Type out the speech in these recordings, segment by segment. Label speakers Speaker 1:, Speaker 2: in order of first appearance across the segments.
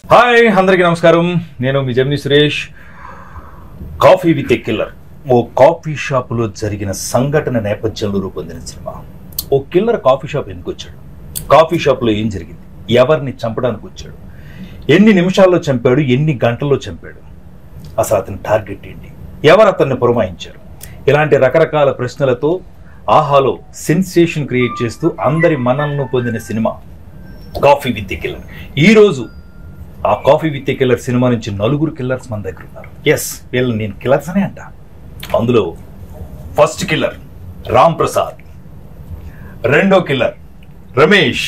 Speaker 1: Hi అందరికీ నమస్కారం. నేను మీ Gemini Suresh. Coffee with a killer ఓ కాఫీ షాపులో జరిగిన సంఘటన నేపథ్యంలో రూపొందిన సినిమా. ఓ కిల్లర్ కాఫీ షాప్ ఎందుకు వచ్చాడు, కాఫీ షాప్లో ఏం జరిగింది, ఎవరిని చంపడానికి వచ్చాడు, ఎన్ని నిమిషాల్లో చంపాడు, ఎన్ని గంటల్లో చంపాడు, అసలు అతని టార్గెట్ ఏంటి, ఎవరు అతన్ని పురమాయించారు, ఇలాంటి రకరకాల ప్రశ్నలతో ఆహాలో సెన్సేషన్ క్రియేట్ చేస్తూ అందరి మనల్ని పొందిన cinema coffee with a killer. ఈరోజు ఆ coffee with a killer cinema నుంచి 4 కిల్లర్స్ మన దగ్గర ఉన్నారు. ఎస్, వీళ్ళు నేను కిల్లర్స్ అనే అంట. అందులో ఫస్ట్ కిల్లర్ రామ్ ప్రసాద్, రెండో కిల్లర్ రమేష్,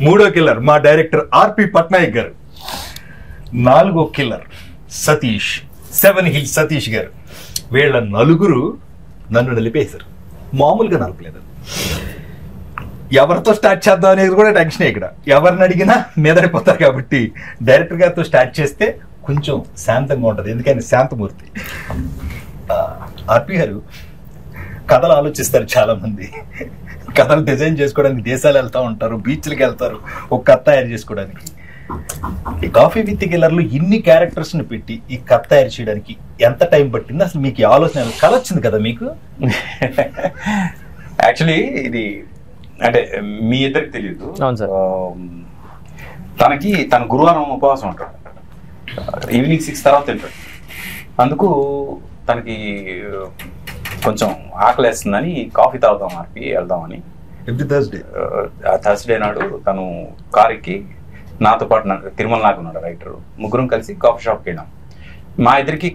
Speaker 1: మూడో కిల్లర్ మా డైరెక్టర్ ఆర్పి పట్నాయక్ గారు, నాలుగో కిల్లర్ సతీష్, 7 హిల్స్ సతీష్ గారు. వీళ్ళ 4 నన్ను నలిపేశారు. మామూలుగా నలపలేదు. ఎవరితో స్టార్ట్ చేద్దాం అనేది కూడా టెన్షన్. ఇక్కడ ఎవరిని అడిగినా మీదడిపోతారు కాబట్టి డైరెక్టర్ గారితో స్టార్ట్ చేస్తే కొంచెం శాంతంగా ఉంటుంది. ఎందుకని శాంతమూర్తి ఆర్పి గారు కథలు ఆలోచిస్తారు. చాలా మంది కథలు డిజైన్ చేసుకోవడానికి దేశాలు వెళ్తూ ఉంటారు, బీచ్లకి వెళ్తారు ఒక కథ తయారు చేసుకోవడానికి. ఈ కాఫీ విత్ కిల్లర్లో ఇన్ని క్యారెక్టర్స్ని పెట్టి ఈ కథ తయారు చేయడానికి ఎంత టైం పట్టింది? అసలు మీకు ఈ ఆలోచన కళ వచ్చింది కదా మీకు?
Speaker 2: యాక్చువల్లీ ఇది అంటే మీ ఇద్దరికి తెలియదు. తన గురువారం ఉపవాసం ఉంటాడు, ఈవినింగ్ 6 తర్వాత తింటాడు. అందుకు తనకి కొంచెం ఆకలేస్తుందని కాఫీ తాగుదాం ఆర్పి వెళ్దామని థర్స్డే నాడు తను కారుకి నాతో పాటు తిరుమల నాగ్ ఉన్నాడు రైటర్, ముగ్గురం కలిసి కాఫీ షాప్కి వెళ్ళాం. మా ఇద్దరికి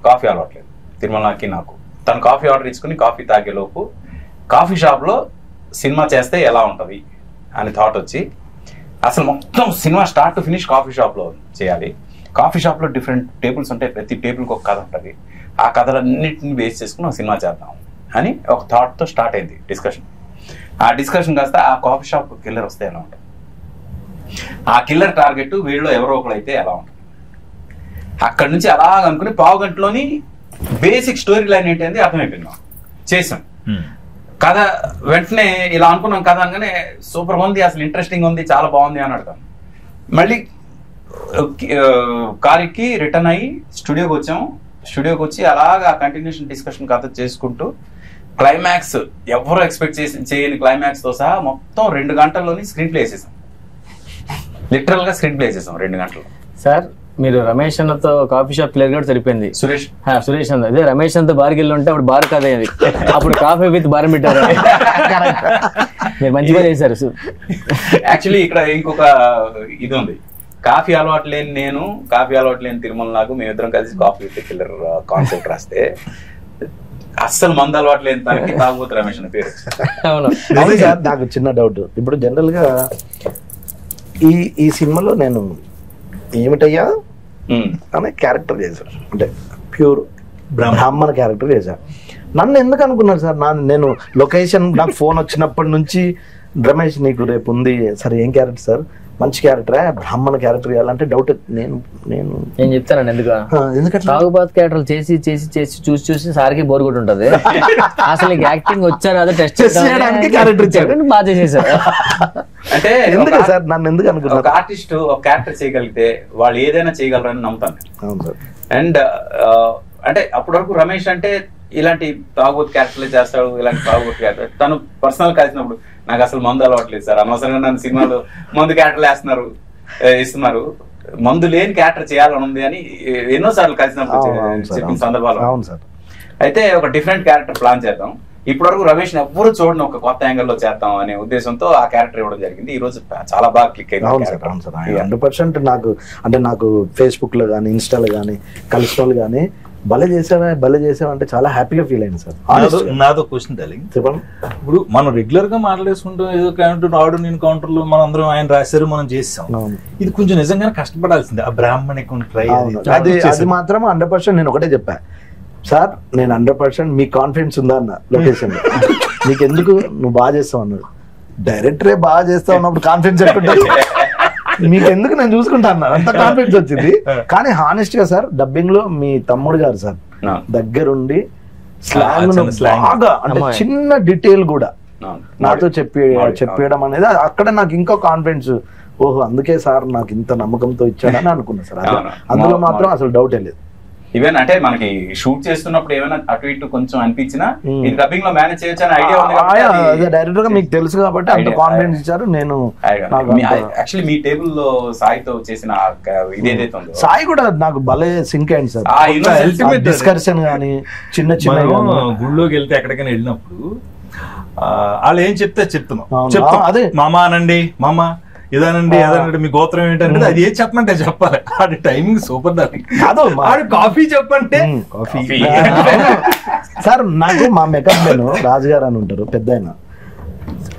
Speaker 2: కాఫీ అలవాట్లేదు, తిరుమల నాగ్కి నాకు. తను కాఫీ ఆర్డర్ ఇచ్చుకుని కాఫీ తాగేలోపు కాఫీ షాప్లో సినిమా చేస్తే ఎలా ఉంటుంది అని థాట్ వచ్చి, అసలు మొత్తం cinema start to finish coffee షాప్లో చేయాలి. కాఫీ షాప్లో డిఫరెంట్ టేబుల్స్ ఉంటాయి, ప్రతి టేబుల్కి ఒక కథ ఉంటుంది. ఆ కథలన్నింటిని బేస్ చేసుకుని ఒక సినిమా చేద్దాం అని ఒక థాట్తో స్టార్ట్ అయింది డిస్కషన్. ఆ డిస్కషన్ కాస్త ఆ కాఫీ షాప్ కిల్లర్ వస్తే ఎలా ఉంటుంది, ఆ కిల్లర్ టార్గెట్ వీళ్ళు ఎవరో ఒకరు అయితే ఎలా ఉంటుంది. అక్కడి నుంచి అలా అనుకుని 1/2 గంటలోని బేసిక్ స్టోరీ లైన్ ఏంటి అర్థమైపోయింది. చేసాం కథ, వెంటనే ఇలా అనుకున్నాం కథ అనగానే సూపర్ ఉంది, అసలు ఇంట్రెస్టింగ్ ఉంది, చాలా బాగుంది అని అడతాం. మళ్ళీ కారుకి రిటర్న్ అయ్యి స్టూడియోకి వచ్చాము. స్టూడియోకి వచ్చి అలాగా కంటిన్యూషన్ డిస్కషన్ కథ చేసుకుంటూ క్లైమాక్స్ ఎవరు ఎక్స్పెక్ట్ చేయని క్లైమాక్స్తో సహా మొత్తం 2 గంటల్లోని స్క్రీన్ ప్లే వేసేసాం. లిటరల్గా స్క్రీన్ ప్లే వేసేసాం 2 గంటలు.
Speaker 3: సార్, మీరు రమేష్ అన్నతో కాఫీ షాప్ క్లియర్ కూడా సరిపోయింది. సురేష్ అన్న అదే రమేష్ అంతా బార్కి వెళ్ళి ఉంటే అప్పుడు బార్ కదే అది, అప్పుడు కాఫీ విత్ బార్ పెట్టారు. మీరు మంచిగా చేశారు.
Speaker 2: యాక్చువల్లీ ఇక్కడ ఇంకొక ఇది ఉంది. కాఫీ అలవాటు లేని నేను, కాఫీ అలవాటు లేని తిరుమల నాగు, మేమిద్దరం కలిసి కాఫీ విత్ కిల్లర్ కాన్సెప్ట్ రాస్తే అస్సలు మందు అలవాటు లేని తనకి తాగుబోతు రమేష్ అన్న పేరు.
Speaker 3: అవును.
Speaker 4: నాకు చిన్న డౌట్. ఇప్పుడు జనరల్ గా ఈ సినిమాలో నేను ఏమిటయ్యా అనే క్యారెక్టర్ చేశాను, అంటే ప్యూర్ బ్రాహ్మణ క్యారెక్టర్ చేశాను. నన్ను ఎందుకు అనుకున్నారు సార్? నేను లొకేషన్ నాకు ఫోన్ వచ్చినప్పటి నుంచి రమేష్ నీకు రేపు ఉంది, సరే ఏం క్యారెక్టర్ సార్? మంచి క్యారెక్టరే, బ్రాహ్మణ క్యారెక్టర్ చేయాలంటే డౌట్.
Speaker 3: నేను చెప్తానండి ఎందుకంటే తాగుబాత్ క్యారెక్టర్ చేసి చూసి సార్కి బోర్ కొట్టి ఉంటది. అసలు యాక్టింగ్ వచ్చారు అదే టెస్ట్
Speaker 4: చేయడానికి క్యారెక్టర్ ఇచ్చారు,
Speaker 3: బాగా చేసేసారు.
Speaker 2: అంటే
Speaker 4: ఎందుకు సార్ నన్ను ఎందుకు అనుకున్నారు?
Speaker 2: ఒక ఆర్టిస్ట్ ఒక క్యారెక్టర్ చేయగలిగితే వాళ్ళు ఏదైనా చేయగలరని నమ్ముతాను.
Speaker 4: అవును సార్.
Speaker 2: అండ్ అంటే అప్పటి వరకు రమేష్ అంటే ఇలాంటి తాగుబోతు క్యారెక్టర్లే చేస్తాడు, ఇలాంటి తాగుబోతు క్యారెక్టర్. తను పర్సనల్ కలిసినప్పుడు నాకు అసలు మందు అలవాట్లేదు సార్, అనవసరంగా నన్ను సినిమాలో మందు క్యారెక్టర్లు ఇస్తున్నారు, మందు లేని క్యారెక్టర్ చేయాలని ఉంది అని ఎన్నోసార్లు కలిసినప్పుడు చెప్పిన సందర్భాలు.
Speaker 4: అవును సార్.
Speaker 2: అయితే ఒక డిఫరెంట్ క్యారెక్టర్ ప్లాన్ చేద్దాం, ఇప్పటి వరకు రమేష్ ఎవ్వరూ చూడని ఒక కొత్త యాంగిల్ లో చేద్దాం అనే ఉద్దేశంతో ఆ క్యారెక్టర్ ఇవ్వడం జరిగింది. ఈ రోజు చాలా బాగా క్లిక్ అయింది.
Speaker 4: అవును సార్, అవును సార్. 100% నాకు ఫేస్బుక్ లో కానీ ఇన్స్టాలో కానీ కలిసిన వాళ్ళు కానీ భలే చేసావా అంటే చాలా హ్యాపీగా ఫీల్ అయింది సార్.
Speaker 1: నాదో క్వశ్చన్ డార్లింగ్, చెప్పండి. ఇప్పుడు మనం రెగ్యులర్ గా మాట్లాడేసుకుంటాం, ఏదో కౌంటర్ ఆర్డర్ నేను కౌంటర్ లో మనం అందరం ఆయన రాశారు, మనం చేసాం. ఇది కొంచెం నిజంగానే కష్టపడాల్సిందే ఆ బ్రాహ్మణికం ట్రై.
Speaker 4: అది మాత్రం 100% నేను ఒకటే చెప్పా సార్, నేను 100% మీకు కాన్ఫిడెన్స్ ఉందా అన్న లొకేషన్ లో, నీకు ఎందుకు నువ్వు బాగా చేస్తావు అన్నాడు. డైరెక్టరే బాగా చేస్తావు అన్నప్పుడు కాన్ఫిడెన్స్ ఎట్టుంటే మీకు ఎందుకు నేను చూసుకుంటా అన్నా, అంత కాన్ఫిడెన్స్ వచ్చింది. కానీ హానెస్ట్ గా సార్ డబ్బింగ్ లో మీ తమ్ముడు గారు సార్ దగ్గరుండి స్లాంగ్ బాగా, అంటే చిన్న డీటెయిల్ కూడా నాతో చెప్పేయడం అనేది అక్కడ నాకు ఇంకో కాన్ఫిడెన్స్, ఓహో అందుకే సార్ నాకు ఇంత నమ్మకంతో ఇచ్చాడని అనుకున్నా సార్. అందులో మాత్రం అసలు డౌటే లేదు.
Speaker 2: ఈవెన్ అంటే మనకి షూట్ చేస్తున్నప్పుడు ఏమైనా అటు ఇటు కొంచెం అనిపించినా ఇది డబ్బింగ్ లో మేనేజ్ చేయొచ్చు అనే ఐడియా ఉంది.
Speaker 4: డైరెక్టర్ గా మీకు తెలుసు కాబట్టి అంత కాన్ఫిడెన్స్ ఇచ్చారు. నేను
Speaker 2: యాక్చువల్లీ మీ టేబుల్ లో సాయితో చేసిన ఇది ఏదైతే ఉందో,
Speaker 4: సాయి కూడా నాకు భలే సింక్ అయింది సార్. అల్టిమేట్ డిస్కషన్ గానీ చిన్న చిన్న
Speaker 1: గుళ్ళోకి వెళ్తే ఎక్కడికైనా వెళ్ళినప్పుడు వాళ్ళు ఏం చెప్తే చెప్తాం, అదే మామ అనండి, మామ ఇదానండి అదనండి, మీ గోత్రం ఏంటంటే అది ఏం చెప్పమంటే చెప్పాలి. ఆడి టైమింగ్ సూపర్. దాని కాఫీ చెప్పంటే కాఫీ.
Speaker 4: సార్ నాకు మా మేకప్ మెన్ రాజుగారు అని ఉంటారు పెద్ద ఆయన,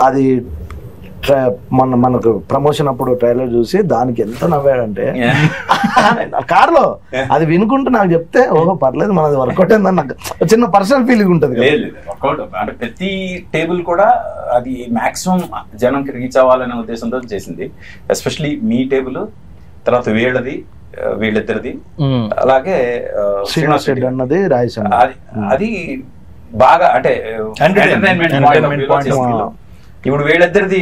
Speaker 4: అది మనకు ప్రమోషన్ అప్పుడు ట్రైలర్ చూసి దానికి ఎంత నవ్వాడంటే కార్లో అది వినుకుంటూ నాకు చెప్తే ఓహో పర్లేదు మనది వర్కౌట్ అయిందని నాకు చిన్న పర్సనల్ ఫీలింగ్ ఉంటుంది.
Speaker 2: వర్కౌట్ అంటే ప్రతి టేబుల్ కూడా అది మాక్సిమం జనంకి రీచ్ అవ్వాలనే ఉద్దేశంతో చేసింది. ఎస్పెషలీ మీ టేబుల్, తర్వాత వీళ్ళిద్దరిది, అలాగే
Speaker 4: శ్రీనివాస్ రెడ్డి అన్నది రాజేష్
Speaker 2: అది బాగా అంటే ఎంటర్టైన్మెంట్. ఇప్పుడు వీళ్ళిద్దరిది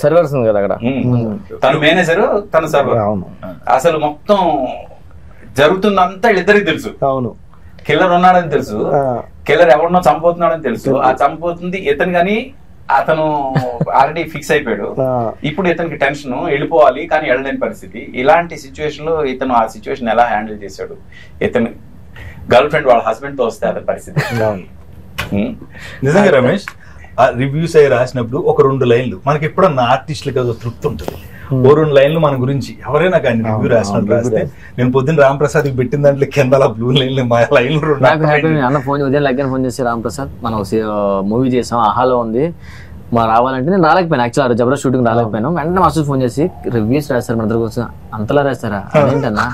Speaker 3: సర్వర్స్ ఉంది కదా అక్కడ,
Speaker 2: తను మేనేజర్ తను సర్వర్. అసలు మొత్తం జరుగుతుందంతా వీళ్ళిద్దరికి తెలుసు.
Speaker 4: అవును,
Speaker 2: కిల్లర్ ఉన్నాడని తెలుసు, కిల్లర్ ఎవరినో చంపుతున్నాడని తెలుసు, ఆ చంపుతుంది ఇతను కానీ అతను ఆల్రెడీ ఫిక్స్ అయిపోయాడు. ఇప్పుడు ఇతనికి టెన్షన్, వెళ్ళిపోవాలి కానీ వెళ్ళలేని పరిస్థితి. ఇలాంటి సిచ్యువేషన్ లో ఇతను ఆ సిచ్యువేషన్ ఎలా హ్యాండిల్ చేశాడు, ఇతను గర్ల్ ఫ్రెండ్ వాళ్ళ హస్బెండ్ తో వస్తే అతని పరిస్థితి.
Speaker 1: నిజంగా రమేష్ రివ్యూస్ అయ్యి రాసినప్పుడు ఒక 2 లైన్లు మనకి ఎప్పుడన్నా ఆర్టిస్టులకి అదో తృప్తి ఉంటుంది. ఓ 2 లైన్లు మన గురించి ఎవరైనా కానీ రివ్యూ రాసినప్పుడు రాస్తే, నేను పొద్దున్న రాంప్రసాద్ పెట్టిన దాంట్లో కింద బ్లూ లైన్లు మా లైన్లు
Speaker 3: అన్న ఫోన్ ఉదయం లగ్గర ఫోన్ చేసి రాంప్రసాద్ మనం మూవీ చేసాం ఆహాలో ఉంది మా రావాలంటే నేను రాలేకపోయాను. యాక్చువల్ జబర్దస్త్ షూటింగ్ రాలేకపోయాను. వెంటనే మాస్టర్ ఫోన్ చేసి రివ్యూస్ రాస్తారు మన దగ్గర, అంతలా రాస్తారా ఏంటన్నా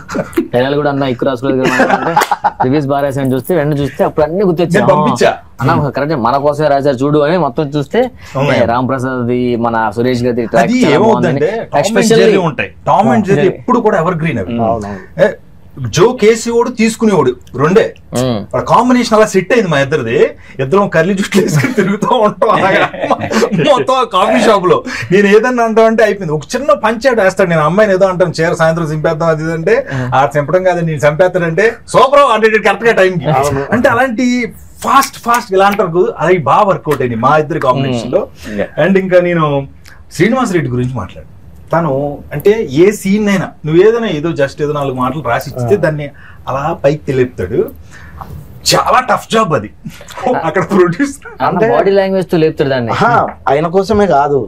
Speaker 3: డైలాగ్ కూడా అన్న ఎక్కువ రాసుకోలేదు అంటే రివ్యూస్ బాగా రాశాను. చూస్తే అప్పుడు అన్ని గుర్తొచ్చా అన్న కరెక్ట్ మన కోసమే రాశారు చూడు అని మొత్తం చూస్తే రామ్ ప్రసాద్ మన సురేష్ గారి
Speaker 1: ఎప్పుడు కూడా ఎవర్ గ్రీన్. జో కేసీవాడు తీసుకునేవాడు రెండే కాంబినేషన్ అలా సెట్ అయింది మా ఇద్దరిది. ఇద్దరం కర్లీ జుట్లు వేసుకుని తిరుగుతూ ఉంటాం అలాగా మొత్తం కాఫీ షాప్ లో. నేను ఏదన్నా అంటాం అంటే అయిపోయింది. ఒక చిన్న పంచాయతీ వేస్తాడు, నేను అమ్మాయిని ఏదో అంటాను చీర సాయంత్రం చింపేద్దాం అది అంటే ఆ చంపడం కాదు నేను చంపేస్తాడంటే సూపర్ అంటే కరెక్ట్ గా టైంకి అంటే అలాంటి ఫాస్ట్ ఇలా అంటారు. అది బాగా వర్కౌట్ అయింది మా ఇద్దరి కాంబినేషన్ లో. అండ్ ఇంకా నేను శ్రీనివాస్ రెడ్డి గురించి మాట్లాడు. తను అంటే ఏ సీన్ అయినా నువ్వు ఏదైనా ఏదో 4 మాటలు రాసి ఇస్తే దాన్ని అలా పైకి తెలిపుతాడు. చాలా టఫ్ జాబ్ అది. అక్కడ ప్రొడ్యూసర్
Speaker 3: అంటే బాడీ లాంగ్వేజ్ తో లేపుతాడు దాన్ని.
Speaker 4: ఆయన కోసమే కాదు,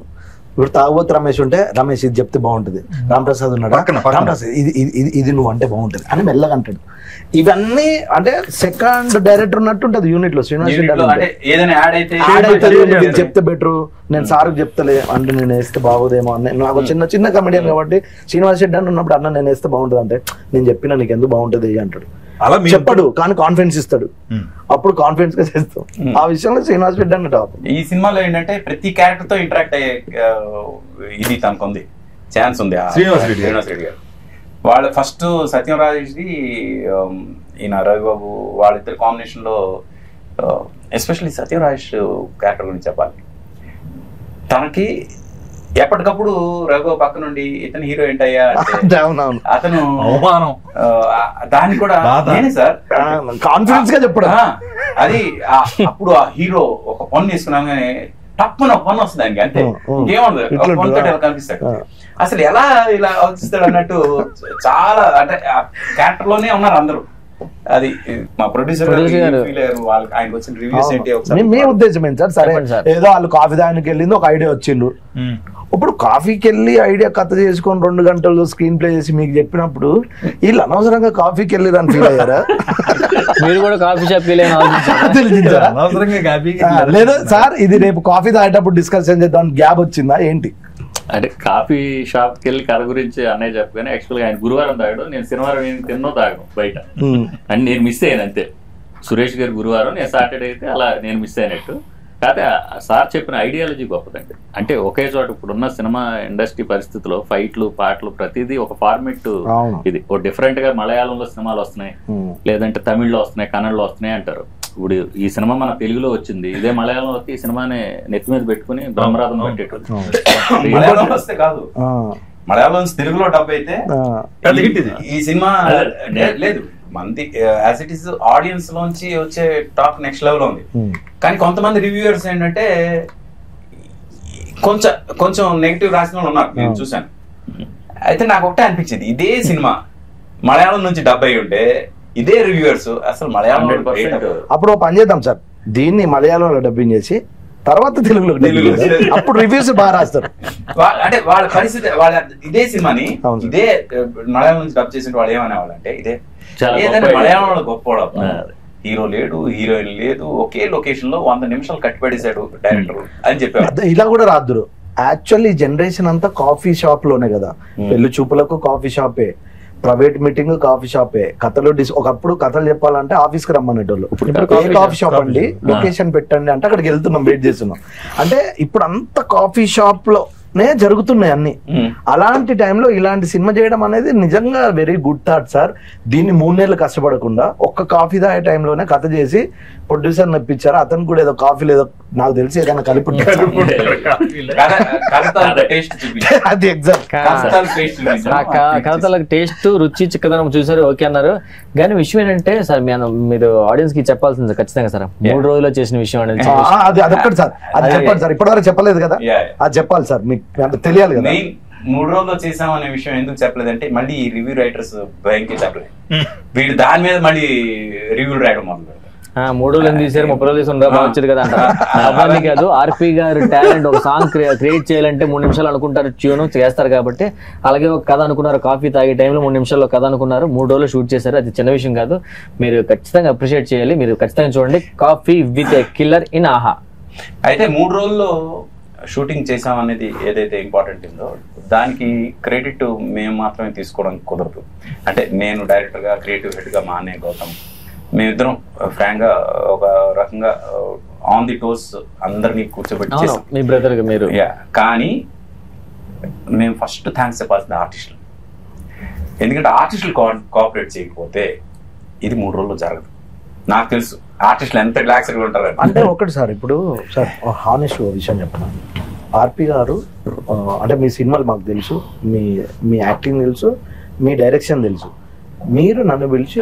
Speaker 4: ఇప్పుడు తాగుబోతు రమేష్ ఉంటే రమేష్ ఇది చెప్తే బాగుంటుంది, రాంప్రసాద్ ఉన్నాడు రాంప్రసాద్ ఇది నువ్వు అంటే బాగుంటుంది అని మెల్లగా అంటాడు. ఇవన్నీ అంటే సెకండ్ డైరెక్టర్ ఉన్నట్టు ఉంటది యూనిట్ లో. శ్రీనివాస్ రెడ్డి చెప్తే బెటర్, నేను సార్కి చెప్తలే అంటే నేను వేస్తే బాగోదేమో అని. నాకు చిన్న కమెడియన్ కాబట్టి శ్రీనివాస్ రెడ్డి అని ఉన్నప్పుడు అన్న నేను వేస్తే బాగుంటుంది అంటే నేను చెప్పినా నీకు ఎందుకు బాగుంటుంది అంటాడు. అలా చెప్పడు కానీ కాన్ఫిడెన్స్ ఇస్తాడు, అప్పుడు కాన్ఫిడెన్స్ గా చేస్తాం. ఆ విషయంలో శ్రీనివాస్ రెడ్డి అన్న టాప్.
Speaker 2: ఈ సినిమాలో ఏంటంటే ప్రతి క్యారెక్టర్ తో ఇంటరాక్ట్ అయ్యే ఇది తనకుంది, ఛాన్స్ ఉంది. శ్రీనివాస్ రెడ్డి గారు వాళ్ళ ఫస్ట్ సత్యం రాజేష్ది ఈయన రవిబాబు వాళ్ళిద్దరు కాంబినేషన్ లో, ఎస్పెషల్లీ సత్యం రాజేష్ క్యారెక్టర్ గురించి చెప్పాలి. తనకి ఎప్పటికప్పుడు రఘుబాబు పక్క నుండి ఇతను హీరో ఏంటయ్యా అతను దాన్ని కూడా నేనే సార్
Speaker 4: కాన్ఫిడెన్స్ గా చెప్పడం.
Speaker 2: అది అప్పుడు ఆ హీరో ఒక పన్ను తీసుకున్నాగానే తప్పన పన్ను వస్తుంది దానికి, అంతే ఇంకేముండదు కనిపిస్తాడు. అసలు ఎలా ఇలా ఆలోచిస్తాడు అన్నట్టు చాలా అంటే క్యారెక్టర్ లోనే ఉన్నారు అందరూ. అది మా ప్రొడ్యూసర్ వాళ్ళకి ఆయనకు వచ్చిన రివ్యూస్ ఏంటి
Speaker 4: మీ ఉద్దేశం ఏంటి సార్? సరే ఏదో వాళ్ళు కాఫీ దానికి వెళ్ళింది, ఒక ఐడియా వచ్చిండు. ఇప్పుడు కాఫీకి వెళ్ళి ఐడియా కథ చేసుకొని 2 గంటలు స్క్రీన్ ప్లే చేసి మీకు చెప్పినప్పుడు వీళ్ళు అనవసరంగా కాఫీకి వెళ్ళి దాన్ని ఫీల్ అయ్యారా?
Speaker 3: మీరు కూడా కాఫీ షాప్
Speaker 4: లేదు సార్, ఇది రేపు కాఫీ తాగేటప్పుడు డిస్కషన్ చేద్దాం గ్యాప్ వచ్చిందా ఏంటి?
Speaker 5: అంటే కాఫీ షాప్కి వెళ్ళి కథ గురించి అన్నయ్య చెప్పగానే యాక్చువల్ గా ఆయన గురువారం తాగాడు, నేను శనివారం తిన్నో తాగను బయట అని నేను మిస్ అయ్యాను అంతే. సురేష్ గారు గురువారం, నేను సాటర్డే అయితే అలా నేను మిస్ అయినట్టు. కాకపోతే సార్ చెప్పిన ఐడియాలజీ గొప్పదండి. అంటే ఒకే చోట ఇప్పుడున్న సినిమా ఇండస్ట్రీ పరిస్థితిలో ఫైట్లు పాటలు ప్రతిదీ ఒక ఫార్మెట్. ఇది ఓ డిఫరెంట్ గా మలయాళంలో సినిమాలు వస్తున్నాయి, లేదంటే తమిళ్లో వస్తున్నాయి, కన్నడలో వస్తున్నాయి అంటారు. ఇప్పుడు ఈ సినిమా మన తెలుగులో వచ్చింది, ఇదే మలయాళంలో వస్తే ఈ సినిమాని నెత్తి మీద పెట్టుకుని బ్రహ్మరథం పెట్టేటోళ్ళు.
Speaker 2: మలయాళం వస్తే కాదు, మలయాళం నుంచి తెలుగులో డబ్ అయితే ఈ సినిమా లేదు మంది యాజ్ ఇట్ ఈస్ ఆడియన్స్ లోంచి వచ్చే టాక్ నెక్స్ట్ లెవెల్ ఉంది. కానీ కొంతమంది రివ్యూయర్స్ ఏంటంటే కొంచెం నెగిటివ్ రాసిన వాళ్ళు ఉన్నారు, నేను చూశాను. అయితే నాకు ఒకటే అనిపించింది, ఇదే సినిమా మలయాళం నుంచి డబ్ అయి ఉంటే ఇదే రివ్యూయర్స్ అసలు మలయాళం
Speaker 4: అప్పుడు పని చేద్దాం సార్, దీన్ని మలయాళంలో డబ్బింగ్ చేసి తర్వాత తెలుగులో అప్పుడు రివ్యూస్ బాగా రాస్తారు.
Speaker 2: అంటే వాళ్ళ పరిస్థితి, వాళ్ళ ఇదే సినిమాని ఇదే మలయాళం నుంచి డబ్ చేసిన వాళ్ళు ఏమనేవాళ్ళు అంటే ఇదే ఏదైనా మలయాళంలో గొప్ప హీరో లేడు, హీరోయిన్ లేదు, ఒకే లొకేషన్ లో 100 నిమిషాలు కట్టిపడేశాడు డైరెక్టర్ అని చెప్పారు.
Speaker 4: ఇలా కూడా రాదురు. యాక్చువల్లీ జనరేషన్ అంతా కాఫీ షాప్ లోనే కదా, పెళ్లి చూపులకు కాఫీ షాపే, ప్రైవేట్ మీటింగ్ కాఫీ షాపే, కథలు ఒకప్పుడు కథలు చెప్పాలంటే ఆఫీస్ కి రమ్మనేటోళ్ళు. ఇప్పుడు కాఫీ షాప్ అండి, లొకేషన్ పెట్టండి అంటే అక్కడికి వెళ్తున్నాం, వెయిట్ చేస్తున్నాం. అంటే ఇప్పుడు అంత కాఫీ షాప్ లోనే జరుగుతున్నాయి అన్ని. అలాంటి టైంలో ఇలాంటి సినిమా చేయడం అనేది నిజంగా వెరీ గుడ్ థాట్ సార్. దీన్ని 3 నెలలు కష్టపడకుండా ఒక్క కాఫీ తాగే టైంలోనే కథ చేసి ప్రొడ్యూసర్ నప్పించారు. అతను కూడా ఏదో కాఫీ లేదో నాకు తెలిసి ఏదైనా కలిపి అది ఎగ్జాక్ట్
Speaker 3: కథలకు టేస్ట్ రుచి చిక్కదనం చూసారు, ఓకే అన్నారు. కానీ విషయం ఏంటంటే సార్ మీరు ఆడియన్స్ కి చెప్పాల్సింది ఖచ్చితంగా సార్, 3 రోజుల్లో చేసిన విషయం అనేది
Speaker 4: అదొక్కటి సార్, అది చెప్పండి సార్. ఇప్పటివరకు చెప్పలేదు కదా, అది చెప్పాలి సార్, మీకు తెలియాలి కదా.
Speaker 2: 3 రోజుల్లో చేసాం అనే విషయం ఎందుకు చెప్పలేదంటే మళ్ళీ ఈ రివ్యూ రైటర్స్ భయంకి చెప్పలేదు, వీళ్ళు దాని మీద మళ్ళీ రివ్యూ రాయడం మొదలు పెడతారు.
Speaker 3: 3 రోజులు ఎందుకు తీసారు, 30 రోజులు తీసుకుని వచ్చేది కదా అంటారు. అవ్వాలి కాదు, ఆర్పి గారు టాలెంట్ ఒక సాంగ్ క్రియేట్ చేయాలంటే 3 నిమిషాలు అనుకుంటారు, ట్యూన్ చేస్తారు కాబట్టి. అలాగే ఒక కథ అనుకున్నారు, కాఫీ తాగే టైంలో 3 నిమిషాల్లో కథ అనుకున్నారు, 3 రోజులు షూట్ చేశారు. అది చిన్న విషయం కాదు, మీరు ఖచ్చితంగా అప్రిషియేట్ చేయాలి. మీరు ఖచ్చితంగా చూడండి coffee with a killer in ఆహా.
Speaker 2: అయితే 3 రోజుల్లో షూటింగ్ చేసాం అనేది ఏదైతే ఇంపార్టెంట్ ఉందో దానికి క్రెడిట్ మేము మాత్రమే తీసుకోవడం కుదరదు. అంటే నేను డైరెక్టర్ గా, క్రియేటివ్ హెడ్ గా మా అన్నయ్య గౌతమ్, మేమిద్దరం ఫ్రాంక్ గా ఒక రకంగా ఆన్ ది టోస్ అందరినీ కూర్చోబెట్టి చేసాం.
Speaker 3: మీ బ్రదర్ మీరు
Speaker 2: కానీ మేము ఫస్ట్ థ్యాంక్స్ చెప్పాల్సింది ఆర్టిస్టులు. ఎందుకంటే ఆర్టిస్టులు కోఆపరేట్ చేయకపోతే ఇది 3 రోజుల్లో జరగదు. నాకు తెలుసు ఆర్టిస్టులు ఎంత రిలాక్స్గా ఉంటారు
Speaker 4: అంటే. ఒకటి సార్, ఇప్పుడు సార్ హానెస్ట్ విషయం చెప్పిన, ఆర్పి గారు అంటే మీ సినిమాలు మాకు తెలుసు, మీ యాక్టింగ్ తెలుసు, మీ డైరెక్షన్ తెలుసు. మీరు నన్ను పిలిచి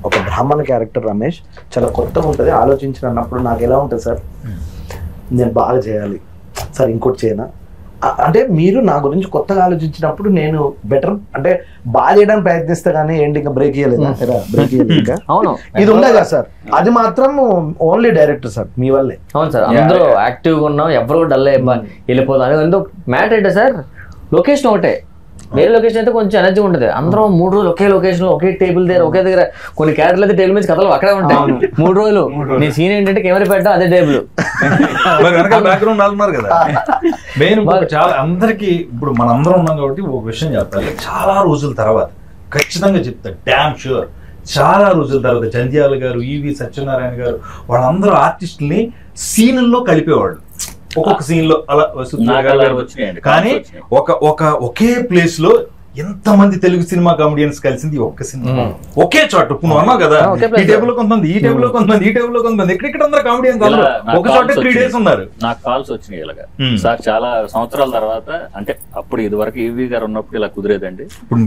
Speaker 4: ఒక బ్రాహ్మణ క్యారెక్టర్ రమేష్ చాలా కొత్తగా ఉంటుంది ఆలోచించినప్పుడు నాకు ఎలా ఉంటుంది సార్, నేను బాగా చేయాలి సార్, ఇంకోటి చేయనా అంటే మీరు నా గురించి కొత్తగా ఆలోచించినప్పుడు నేను బెటర్ అంటే బాగా చేయడానికి ప్రయత్నిస్తా కానీ ఏంటి ఇంకా బ్రేక్ ఇయ్యలేదా, బ్రేక్ ఇయ్యలేదు.
Speaker 3: అవును,
Speaker 4: ఇది ఉందా కదా సార్, అది మాత్రం ఓన్లీ డైరెక్టర్ సార్ మీ వల్లే.
Speaker 3: అవును సార్, అందరూ యాక్టివ్ గా ఉన్నాం, ఎవరు డల్ వెళ్ళిపోతాం. ఎందుకు మ్యాటర్ ఏంటో సార్, లొకేషన్ ఒకటే, వేరే లొకేషన్ అయితే కొంచెం ఎనర్జీ ఉంటుంది. అందరం 3 రోజులు ఒకే లొకేషన్, ఒకే టేబుల్ దగ్గర, ఒకే దగ్గర. కొన్ని క్యారెక్టర్లు అయితే టేబుల్ మీద కథలు అక్కడే ఉంటాయి. 3 రోజులు నీ సీన్ ఏంటంటే కెమెరా పెట్టడం అదే టేబుల్,
Speaker 1: బ్యాక్గ్రౌండ్ ఉన్నారు కదా. మెయిన్ చాలా అందరికి ఇప్పుడు మనందరం ఉన్నాం కాబట్టి ఒక విషయం చెప్తాను, చాలా రోజుల తర్వాత ఖచ్చితంగా చెప్తాను, డ్యామ్ షూర్ చాలా రోజుల తర్వాత జంధ్యాల గారు, ఈవి సత్యనారాయణ గారు వాళ్ళందరూ ఆర్టిస్టుల్ని సీన్ల్లో కలిపేవాళ్ళు. ఒక్కొక్క సీన్ లో అలా కానీ ఒకే ప్లేస్ లో ఎంతమంది తెలుగు సినిమా కామెడియన్స్ కలిసింది ఒక్క సినిమా, ఒకే చోట. ఇప్పుడు నువ్వు అన్నావు కదా, ఈ టేబుల్ లో కొంతమంది, ఈ టేబుల్ లో కొంతమంది, ఈ టేబుల్ లో కొంతమంది, ఎక్కడెక్కడ అందరూ కామెడియన్స్ ఒక చోట 3 days ఉన్నారు.
Speaker 5: నాకు కాల్స్ వచ్చినాయి ఇలాగా సార్, చాలా సంవత్సరాల తర్వాత. అంటే అప్పుడు ఇది వరకు ఈవీ గారు ఉన్నప్పుడు ఇలా కుదిరేదండి.
Speaker 1: ఇప్పుడు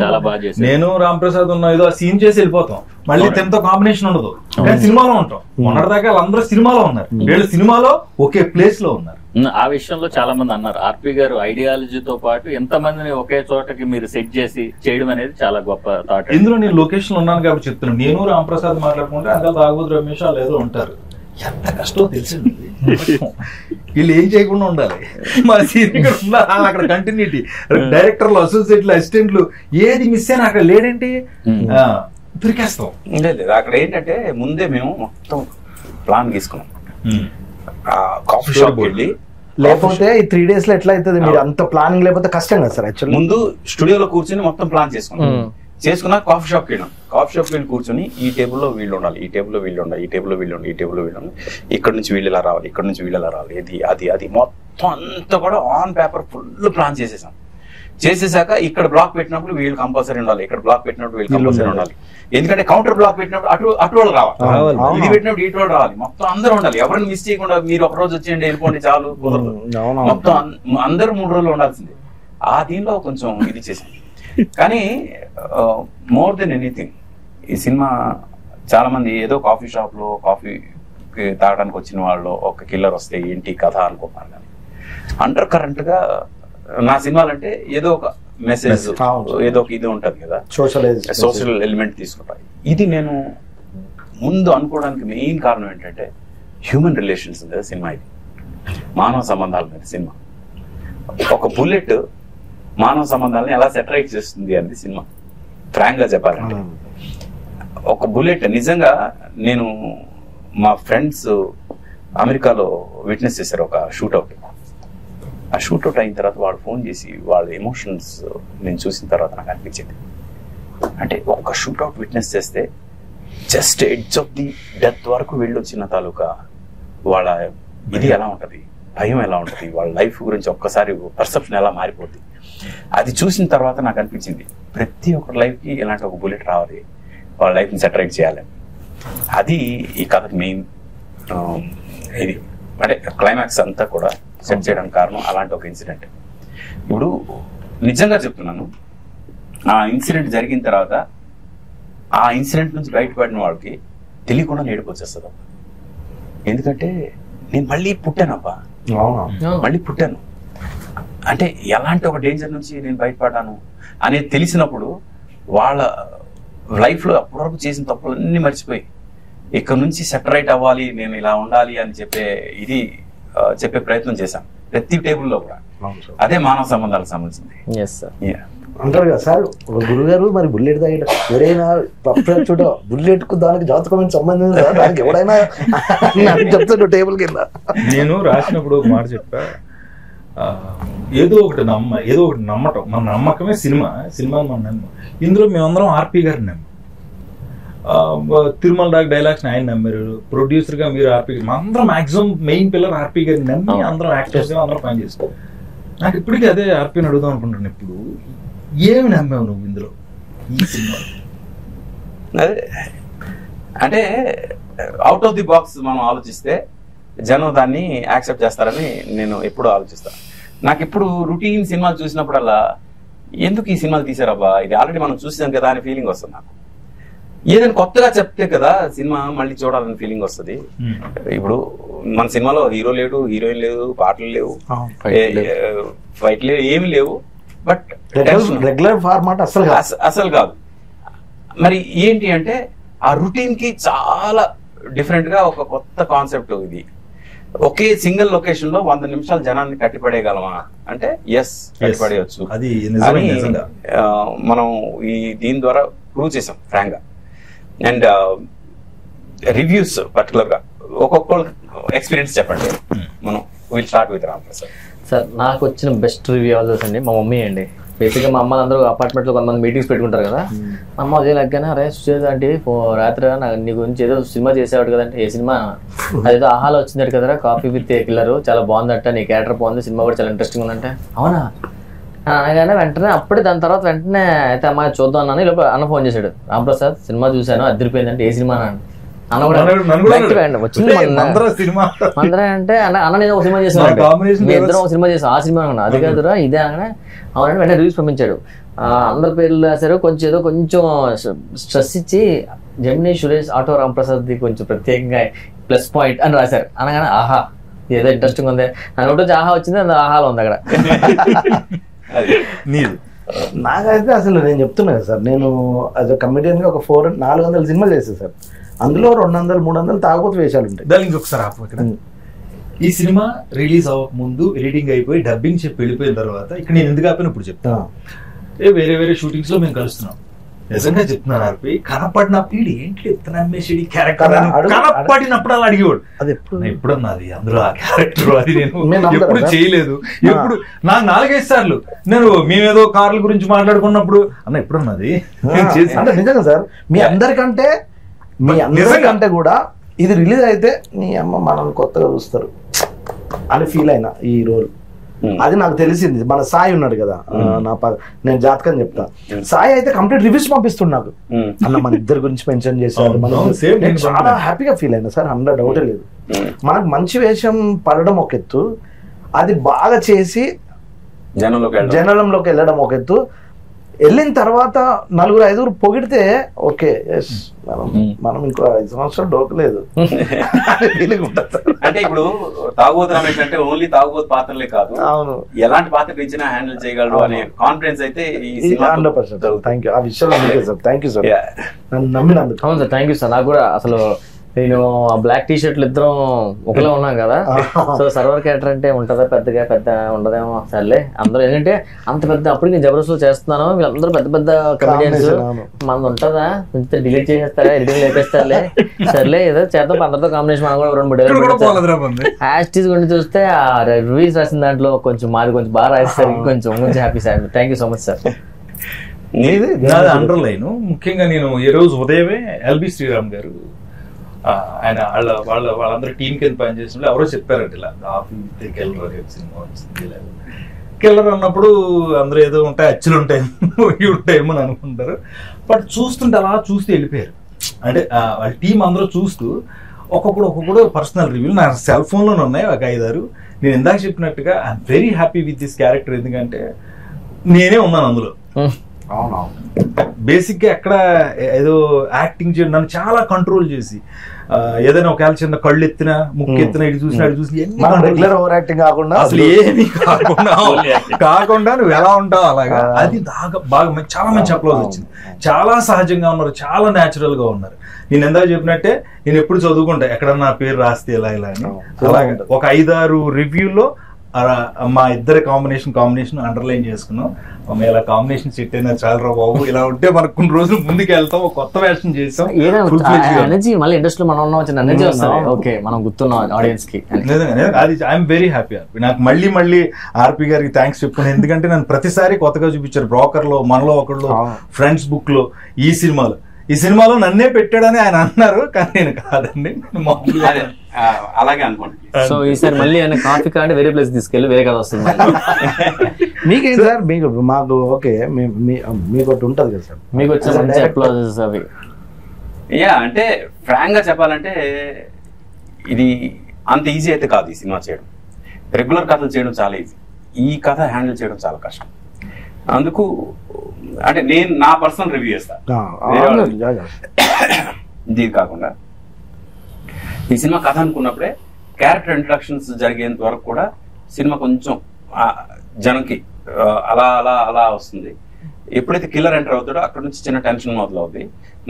Speaker 1: చాలా బాగా చేసి నేను రాంప్రసాద్ ఉన్నా ఏదో సీన్ చేసి వెళ్ళిపోతాం, మళ్ళీ తనతో కాంబినేషన్ ఉండదు, కానీ సినిమాలో ఉంటాం. మొన్నటిదాకా వాళ్ళందరూ సినిమాలో ఉన్నారు, వీళ్ళు సినిమాలో ఒకే ప్లేస్ లో ఉన్నారు.
Speaker 5: ఆ విషయంలో చాలా మంది అన్నారు, ఆర్పి గారు ఐడియాలజీతో పాటు ఎంతమందిని ఒకే చోటకి మీరు సెట్ చేసి చేయడం అనేది చాలా గొప్ప థాట్.
Speaker 1: ఇందులో నేను లొకేషన్ ఉన్నాను కాబట్టి చెప్తున్నాను. నేను రాంప్రసాద్ మాట్లాడుకుంటే అంతా తాగుబోతు రమేష్ ఏదో ఉంటారు, ఎంత కష్టం తెలిసింది. వీళ్ళు ఏం చేయకుండా ఉండాలి, మన సీనియర్ ఉండాలి, అక్కడ కంటిన్యూటీ, డైరెక్టర్లు, అసోసియేట్లు, అసిస్టెంట్లు ఏది మిస్ అయినా అక్కడ లేడంటే దొరికేస్తాం.
Speaker 2: లేదు అక్కడ ఏంటంటే ముందే మేము మొత్తం ప్లాన్ తీసుకున్నాం. కాఫీ షాప్ వెళ్ళి,
Speaker 4: లేకపోతే ఈ 3 days లో ఎట్లా అవుతుంది, మీరు అంత ప్లానింగ్ లేకపోతే కష్టం కదా సార్. యాక్చువల్లీ
Speaker 2: ముందు స్టూడియోలో కూర్చొని మొత్తం ప్లాన్ చేసుకున్నా కాఫీ షాప్కి వెళ్ళాం. కాఫీ షాప్కి వెళ్ళి కూర్చొని ఈ టేబుల్లో వీళ్ళు ఉండాలి, ఈ టేబుల్లో వీళ్ళు ఉండాలి, ఈ టేబుల్లో వీళ్ళు ఉండాలి, ఈ టేబుల్లో వీళ్ళు ఉండాలి, ఇక్కడ నుంచి వీళ్ళు ఇలా రావాలి, ఇక్కడ నుంచి వీళ్ళు ఇలా రావాలి, ఇది అది మొత్తం అంతా కూడా ఆన్ పేపర్ ఫుల్ ప్లాన్ చేసేసాం. చేసేసాక ఇక్కడ బ్లాక్ పెట్టినప్పుడు వీళ్ళు కంపల్సరీ ఉండాలి, ఇక్కడ బ్లాక్ పెట్టినప్పుడు వీళ్ళు కంపల్సరీ ఉండాలి. ఎందుకంటే కౌంటర్ బ్లాక్ పెట్టినప్పుడు అటు వాళ్ళు రావాలి, ఇది పెట్టినప్పుడు ఇటు వాళ్ళు రావాలి, మొత్తం అందరూ ఉండాలి. ఎవరిని మిస్ చేయకుండా మీరు ఒక రోజు వచ్చేయండి వెళ్ళిపోండి చాలు, మొత్తం అందరూ 3 రోజులు ఉండాల్సిందే. ఆ దీనిలో కొంచెం ఇది చేసింది. కానీ మోర్ దెన్ ఎనీథింగ్ ఈ సినిమా చాలా మంది ఏదో కాఫీ షాప్ లో కాఫీ తాగడానికి వచ్చిన వాళ్ళు ఒక కిల్లర్ వస్తే ఏంటి కథ అనుకుంటున్నారు. కానీ అండర్ కరెంట్ గా నా సినిమాలంటే ఏదో ఒక మెసేజ్, ఏదో ఒక ఇది ఉంటది కదా, సోషల్ ఎలిమెంట్ తీసుకుంటాయి. ఇది నేను ముందు అనుకోవడానికి మెయిన్ కారణం ఏంటంటే హ్యూమన్ రిలేషన్స్ మీద సినిమా, ఇది మానవ సంబంధాల మీద సినిమా. ఒక బుల్లెట్ మానవ సంబంధాలను ఎలా సెటరైట్ చేస్తుంది అనేది సినిమా. ఫ్రాంక్ గా చెప్పాలంటే ఒక బుల్లెట్ నిజంగా నేను మా ఫ్రెండ్స్ అమెరికాలో విట్నెస్ చేశారు ఒక షూట్అవుట్. ఆ షూట్అవుట్ అయిన తర్వాత వాడు ఫోన్ చేసి వాళ్ళ ఎమోషన్స్ నేను చూసిన తర్వాత నాకు అనిపించింది, అంటే ఒక షూట్అవుట్ విట్నెస్ చేస్తే just edge of the death వరకు వెళ్ళొచ్చిన తాలూకా వాళ్ళ ఇది ఎలా ఉంటుంది, భయం ఎలా ఉంటుంది, వాళ్ళ లైఫ్ గురించి ఒక్కసారి పర్సెప్షన్ ఎలా మారిపోతుంది. అది చూసిన తర్వాత నాకు అనిపించింది ప్రతి ఒక్కరి లైఫ్కి ఇలాంటి ఒక బుల్లెట్ రావాలి, వాళ్ళ లైఫ్ని సెటరైట్ చేయాలి. అది ఈ కథకి మెయిన్ ఇది, అంటే క్లైమాక్స్ అంతా కూడా సెట్ చేయడానికి కారణం అలాంటి ఒక ఇన్సిడెంట్. ఇప్పుడు నిజంగా చెప్తున్నాను, ఆ ఇన్సిడెంట్ జరిగిన తర్వాత ఆ ఇన్సిడెంట్ నుంచి బయటపడిన వాళ్ళకి తెలియకుండా ఏడుపు వచ్చేస్తుంది. ఎందుకంటే నేను మళ్ళీ పుట్టానబ్బా, మళ్ళీ పుట్టాను అంటే ఎలాంటి ఒక డేంజర్ నుంచి నేను బయటపడ్డాను అనేది తెలిసినప్పుడు వాళ్ళ లైఫ్లో అప్పటివరకు చేసిన తప్పులన్నీ మర్చిపోయి ఇక్కడ నుంచి సెటరైట్ అవ్వాలి, నేను ఇలా ఉండాలి అని చెప్పే ప్రయత్నం చేశాను ప్రతి టేబుల్లో కూడా. అదే మానవ సంబంధాలకు సంబంధించింది.
Speaker 4: అంటారు కదా సార్ గురుగారు, మరి బుల్లెట్ తాగేట ఎవరైనా చూడ బుల్లెట్ కు దానికి జాతకమైన సంబంధం లేదా, దానికి ఎవరైనా చెప్తాడు టేబుల్ కింద.
Speaker 1: నేను రాసినప్పుడు ఒక మాట చెప్పా, ఏదో ఒకటి నమ్మటం, మన నమ్మకమే సినిమా మన నమ్మకం. ఇందులో మేమందరం ఆర్పి గారిని నమ్మాం, తిరుమల రాగ్ డైలాగ్స్ ఆయన నమ్మారు, ప్రొడ్యూసర్ గా మీరు ఆర్పి, అందరం మాక్సిమం మెయిన్ పిల్లర్ ఆర్పి గారిని నమ్మి అందరం యాక్టర్స్ అందరం పని చేస్తాం. నాకు ఇప్పటికీ అదే ఆర్పిని అడుగుదాం అనుకుంటాను, ఇప్పుడు ఏమి నమ్మావు నువ్వు ఇందులో ఈ సినిమా?
Speaker 2: అదే అంటే అవుట్ ఆఫ్ ది బాక్స్ మనం ఆలోచిస్తే జనం దాన్ని యాక్సెప్ట్ చేస్తారని నేను ఎప్పుడు ఆలోచిస్తాను. నాకు ఇప్పుడు రొటీన్ సినిమాలు చూసినప్పుడల్లా ఎందుకు ఈ సినిమాలు తీసారబ్బా, ఇది ఆల్రెడీ మనం చూసాం కదా అని ఫీలింగ్ వస్తుంది నాకు. ఏదైనా కొత్తగా చెప్తే కదా సినిమా మళ్ళీ చూడాలని ఫీలింగ్ వస్తుంది. ఇప్పుడు మన సినిమాలో హీరో లేడు, హీరోయిన్ లేదు, పాటలు లేవు, ఫైట్ లేవు, ఏమి లేవు, బట్
Speaker 4: రెగ్యులర్ ఫార్మాట్
Speaker 2: అసలు కాదు. మరి ఏంటి అంటే ఆ రొటీన్ కి చాలా డిఫరెంట్ గా ఒక కొత్త కాన్సెప్ట్. ఇది ఒకే సింగిల్ లొకేషన్ లో 100 నిమిషాలు జనాన్ని కట్టిపడేయగలమా అంటే ఎస్, కట్టిపడేయచ్చు. అని మనం ఈ దీని ద్వారా ప్రూవ్ చేసాం ఫ్రాంక్ గా. అండ్ రివ్యూస్ పర్టికులర్ గా ఒక్కొక్కరు ఎక్స్పీరియన్స్ చెప్పండి. మనం will start with Ram Prasad
Speaker 3: sir. నాకు వచ్చిన బెస్ట్ రివ్యూ ఎవరు అండి, మా మమ్మీ అండి. బేసిక్గా మా అమ్మ అందరూ అపార్ట్మెంట్లో కొంతమంది మీటింగ్స్ పెట్టుకుంటారు కదా, మా అమ్మ అదే లగ్గానే అరే సుచేత అంటే రాత్రి నాకు నీ గురించి ఏదో సినిమా చేసేవాడు కదంటే, ఏ సినిమా అదేదో ఆహాలో వచ్చిందట కదరా కాఫీ విత్ కిల్లర్, చాలా బాగుందట, నీ క్యారెక్టర్ బాగుంది, సినిమా కూడా చాలా ఇంట్రెస్టింగ్ ఉందంటే అవునా అనగానే వెంటనే అప్పుడే దాని తర్వాత వెంటనే అయితే అమ్మాయి చూద్దాం అన్నాను. ఇలా అన్న ఫోన్ చేశాడు, రామ్ ప్రసాద్ సినిమా చూశాను అదిరిపోయిందంటే, ఏ సినిమా అన్న కూడా వచ్చింది అందరూ అంటే అన్న నేను ఒక సినిమా చేసాను, మీ ఇద్దరం ఒక సినిమా చేసాం, ఆ సినిమా అనుకున్నా, అది కాదురా ఇదే అనగానే అవునంటే వెంటనే రివ్యూస్ పంపించాడు. అందరి పేర్లు రాశారు, కొంచెం ఏదో కొంచెం స్ట్రెస్ ఇచ్చి జెమినీ సురేష్ ఆటో రామ్ ప్రసాద్ కొంచెం ప్రత్యేకంగా ప్లస్ పాయింట్ అని రాశారు. అనగానే ఆహా ఏదో ఇంట్రెస్టింగ్ ఉంది అని ఒకటి ఆహా వచ్చింది, అది ఆహాలో ఉంది అక్కడ.
Speaker 4: నాకైతే అసలు నేను చెప్తున్నా కదా సార్, నేను యాజ్ అ కమెడియన్ గా ఒక 400 సినిమాలు చేస్తాను సార్. అందులో 200, 300 తాగుబోతు వేషాలు ఉంటాయి.
Speaker 1: దానికి ఇంకొకసారి ఈ సినిమా రిలీజ్ అవ్వక ముందు ఎడిటింగ్ అయిపోయి డబ్బింగ్ చెప్పి వెళ్ళిపోయిన తర్వాత ఇక్కడ నేను ఎందుకు ఆపిన ఇప్పుడు చెప్తా, వేరే వేరే షూటింగ్స్ లో మేము కలుస్తున్నాం. నిజంగా చెప్తున్నాను ఆర్పి, కనపడినప్పుడు ఏంటి ఎత్తనమ్మేసి క్యారెక్టర్ కనపడినప్పుడు అలా అడిగేవాడు, అది ఎప్పుడన్నది అందులో ఆ క్యారెక్టర్, అది నేను ఎప్పుడు చేయలేదు. ఎప్పుడు నాకు 4-5 సార్లు నేను మేమేదో కార్ల గురించి మాట్లాడుకున్నప్పుడు అన్న ఎప్పుడన్నది
Speaker 4: అంటే నిజంగా సార్, మీ అందరికంటే కూడా ఇది రిలీజ్ అయితే నీ అమ్మ మనం కొత్తగా చూస్తారు అని ఫీల్ అయినా ఈ రోల్ అది నాకు తెలిసింది. మన సాయి ఉన్నాడు కదా, నేను జాతకం చెప్తా, సాయి అయితే కంప్లీట్ రివ్యూస్ పంపిస్తుండు నాకు, అన్న మన ఇద్దరి గురించి మెన్షన్ చేశారు, నేను చాలా హ్యాపీగా ఫీల్ అయినా సార్, 100 డౌటే లేదు. మనకు మంచి వేషం పడడం ఒక ఎత్తు, అది బాగా చేసి జనంలోకి వెళ్ళడం ఒక ఎత్తు, వెళ్ళిన తర్వాత 4-5 పొగిడితే ఓకే, మనం ఇంకో 5 సంవత్సరాలు డోకలేదు.
Speaker 2: అంటే ఇప్పుడు తాగుబోతు రమేష్ అంటే ఓన్లీ తాగుబోతు పాత్రలే కాదు,
Speaker 4: అవును,
Speaker 2: ఎలాంటి పాత్ర ఇచ్చినా హ్యాండిల్ చేయగలడు అనే కాన్ఫిడెన్స్ అయితే
Speaker 4: 100%. థ్యాంక్ యూ ఆ విషయంలో, సార్ థ్యాంక్ యూ సార్, నన్ను నమ్మినందుకు.
Speaker 3: అవును సార్, థ్యాంక్ యూ సార్. నాకు కూడా అసలు నేను ఆ బ్లాక్ టీ షర్ట్లు ఇద్దరం ఒకలా ఉన్నాం కదా, సో సర్వర్ క్యారెక్టర్ అంటే ఉంటుందా పెద్ద ఉండదేమో, సర్లే అందరూ ఏంటంటే అంత పెద్ద, అప్పుడు నేను జబర్దస్త్ చేస్తున్నాను, వీళ్ళందరూ పెద్ద కమెడియన్స్, మనది ఉంటుందా కొంచెం డిలీట్ చేసేస్తారా, ఎడిటింగ్ లేపేస్తారులే, సర్లే ఏదో చేద్దాం అందరితో కాంబినేషన్, మనం కూడా 2-3 యాస్టీస్ గురించి చూస్తే ఆ రివ్యూస్ రాసిన దాంట్లో కొంచెం మాది కొంచెం బాగా రాస్తారు, కొంచెం happy sir. Thank you so much sir.
Speaker 1: Underline ముఖ్యంగా నేను ఈ రోజు ఉదయమే ఎల్బి శ్రీరామ్ గారు ఆయన వాళ్ళందరూ టీం కింద పనిచేసినప్పుడు ఎవరో చెప్పారంట, ఇలా సినిమా వచ్చింది, కిల్లర్ అన్నప్పుడు అందరూ ఏదో ఉంటాయి, అచ్చులు ఉంటాయేమో ఇవి ఉంటాయేమో అని అనుకుంటారు, బట్ చూస్తుంటే అలా చూస్తూ వెళ్ళిపోయారు. అంటే వాళ్ళ టీం అందరూ చూస్తూ ఒక్కొక్కడు పర్సనల్ రివ్యూలు నా సెల్ ఫోన్లోనే ఉన్నాయి ఒక 5-6. నేను ఇందాక చెప్పినట్టుగా I'm very happy with this character, ఎందుకంటే నేనే ఉన్నాను అందులో. బేసిక్ గా ఎక్కడ ఏదో యాక్టింగ్ చేయడం, నన్ను చాలా కంట్రోల్ చేసి, ఏదైనా ఒకవేళ చిన్న కళ్ళు ఎత్తినా ముక్కు ఎత్తినా ఇటు చూసినా అటు చూసి
Speaker 4: రెగ్యులర్ ఓవర్ యాక్టింగ్ కాకుండా
Speaker 1: అసలు ఏమీ కాకుండా నువ్వు ఎలా ఉంటావు అలాగా, అది బాగా చాలా మంచి అప్లోజ్ వచ్చింది. చాలా సహజంగా ఉన్నారు, చాలా న్యాచురల్ గా ఉన్నారు. నేను ఎందాక చెప్పినట్టే నేను ఎప్పుడు చదువుకుంటా ఎక్కడన్నా నా పేరు రాస్తే ఇలా అని, అలాగే ఒక 5-6 రివ్యూల్లో మా ఇద్దరి కాంబినేషన్ అండర్లైన్ చేసుకున్నాం. ఇలా కాంబినేషన్ సెట్ అయినా చాలా రా బాబు, ఇలా ఉంటే మనకు కొన్ని రోజులు ముందుకు వెళ్తాం, ఒక కొత్త వేషం చేస్తాం,
Speaker 3: మళ్ళీ ఇండస్ట్రీలో మనం ఉన్నాం ఎనర్జీ వస్తుంది, ఓకే మనం గుర్తున్నాం ఆడియన్స్ కి.
Speaker 1: అది ఐఎమ్ వెరీ హ్యాపీ. నాకు మళ్ళీ ఆర్పి గారికి థ్యాంక్స్ చెప్పుకున్నాను, ఎందుకంటే నన్ను ప్రతిసారి కొత్తగా చూపించారు. బ్రోకర్ లో, మనలో ఒకళ్ళు, ఫ్రెండ్స్ బుక్ లో, ఈ సినిమాలో నన్నే పెట్టాడని ఆయన అన్నారు, కానీ నేను కాదండి,
Speaker 2: అలాగే అనుకోండి.
Speaker 3: సో ఈసారి మళ్ళీ ఆయన కాఫీ కాంటే వేరే ప్లేస్ తీసుకెళ్ళి వేరే కథ వస్తుంది.
Speaker 4: మీకేం సార్, మాకు ఓకే, మీకు ఒకటి ఉంటుంది కదా సార్,
Speaker 3: మీకు వచ్చే మంచి అప్లాజెస్ అవి.
Speaker 2: అంటే ఫ్రాంక్ గా చెప్పాలంటే ఇది అంత ఈజీ అయితే కాదు ఈ సినిమా చేయడం. రెగ్యులర్ కథలు చేయడం చాలా ఈజీ, ఈ కథ హ్యాండిల్ చేయడం చాలా కష్టం. అందుకు అంటే నేను నా పర్సనల్ రివ్యూ చేస్తాను. ఇది కాకుండా ఈ సినిమా కథ అనుకున్నప్పుడే క్యారెక్టర్ ఇంట్రడక్షన్స్ జరిగేంత వరకు కూడా సినిమా కొంచెం జనంకి అలా అలా అలా వస్తుంది. ఎప్పుడైతే కిల్లర్ ఎంటర్ అవుతాడో అక్కడ నుంచి చిన్న టెన్షన్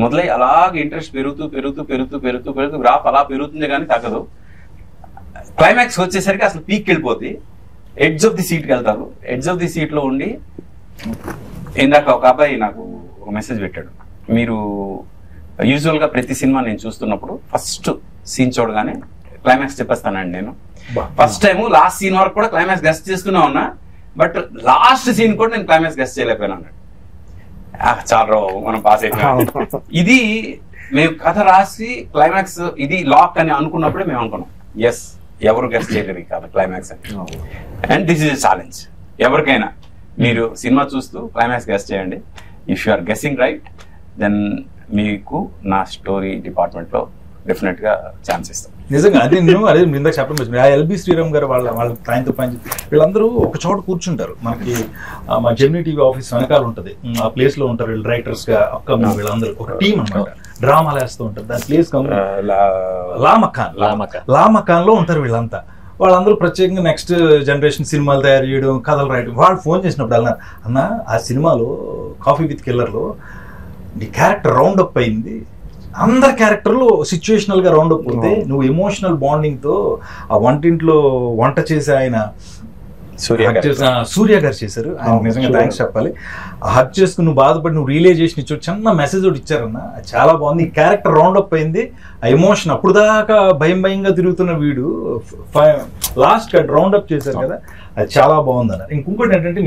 Speaker 2: మొదలై అలాగే ఇంట్రెస్ట్ పెరుగుతూ గ్రాఫ్ అలా పెరుగుతుంది కానీ తగ్గదు. క్లైమాక్స్ వచ్చేసరికి అసలు పీక్ వెళ్ళిపోతుంది, ఎడ్జ్ ఆఫ్ ది సీట్కి వెళ్తారు. ఎడ్జ్ ఆఫ్ ది సీట్లో ఉండి ఇందాక ఒక అబ్బాయి నాకు ఒక మెసేజ్ పెట్టాడు, మీరు యూజువల్గా ప్రతి సినిమా నేను చూస్తున్నప్పుడు ఫస్ట్ సీన్ చూడగానే క్లైమాక్స్ చెప్పేస్తానండి. నేను ఫస్ట్ టైం లాస్ట్ సీన్ వరకు కూడా క్లైమాక్స్ గెస్ట్ చేస్తూనే ఉన్నా, బట్ లాస్ట్ సీన్ కూడా నేను క్లైమాక్స్ గెస్ట్ చేయలేకపోయినా అన్నాడు. చాలా మనం పాస్ అయిపోయాం. ఇది మేము కథ రాసి క్లైమాక్స్ ఇది లాక్ అని అనుకున్నప్పుడే మేము అనుకున్నాం, ఎస్ ఎవరు గెస్ట్ చేయలేరు కదా క్లైమాక్స్ అని. అండ్ దిస్ ఇస్ ఛాలెంజ్ ఎవరికైనా, మీరు సినిమా చూస్తూ క్లైమాక్స్ గెస్ట్ చేయండి. If you are guessing right then మీకు నా స్టోరీ డిపార్ట్మెంట్ లో డెఫినెట్ గా ఛాన్స్ ఇస్తాం.
Speaker 1: నిజంగా అదే ఇందాక చెప్పడం, ఆ ఎల్బి శ్రీరామ్ గారు వాళ్ళ ఆయనతో పని వీళ్ళందరూ ఒక చోట కూర్చుంటారు. మనకి మా జెమినీ టీవీ ఆఫీస్ వెనకాల ఉంటది, ఆ ప్లేస్ లో ఉంటారు వీళ్ళు రైటర్స్ గా అప్కమింగ్ వీళ్ళందరూ ఒక టీం అన్నమాట. డ్రామాలు వేస్తూ ఉంటారు, దాని ప్లేస్ లామకాన్ లో ఉంటారు వీళ్ళంతా. వాళ్ళందరూ ప్రత్యేకంగా నెక్స్ట్ జనరేషన్ సినిమాలు తయారు చేయడం, కథలు రాయడం. వాళ్ళు ఫోన్ చేసినప్పుడు అన్న ఆ సినిమాలో కాఫీ విత్ కిల్లర్లో నీ క్యారెక్టర్ రౌండ్ అప్ అయింది, అందరి క్యారెక్టర్లు సిచ్యువేషనల్ గా రౌండ్ అప్ అవుతాయి, నువ్వు ఎమోషనల్ బాండింగ్ తో ఆ వంటింట్లో వంట చేసే ఆయన సూర్య గారు చేశారు. ఆయన నిజంగా థ్యాంక్స్ చెప్పాలి. హక్ చేసుకుని నువ్వు బాధపడి నువ్వు రియలైజేషన్ ఇచ్చావు, చిన్న మెసేజ్ ఒకటి ఇచ్చారన్న, చాలా బాగుంది. ఈ క్యారెక్టర్ రౌండ్ అప్ అయింది, ఆ ఎమోషన్ అప్పుడు దాకా భయంగా తిరుగుతున్న వీడు లాస్ట్ రౌండ్ అప్ చేశారు కదా, అది చాలా బాగుంది అన్నారు. ఇంకొకటి ఏంటంటే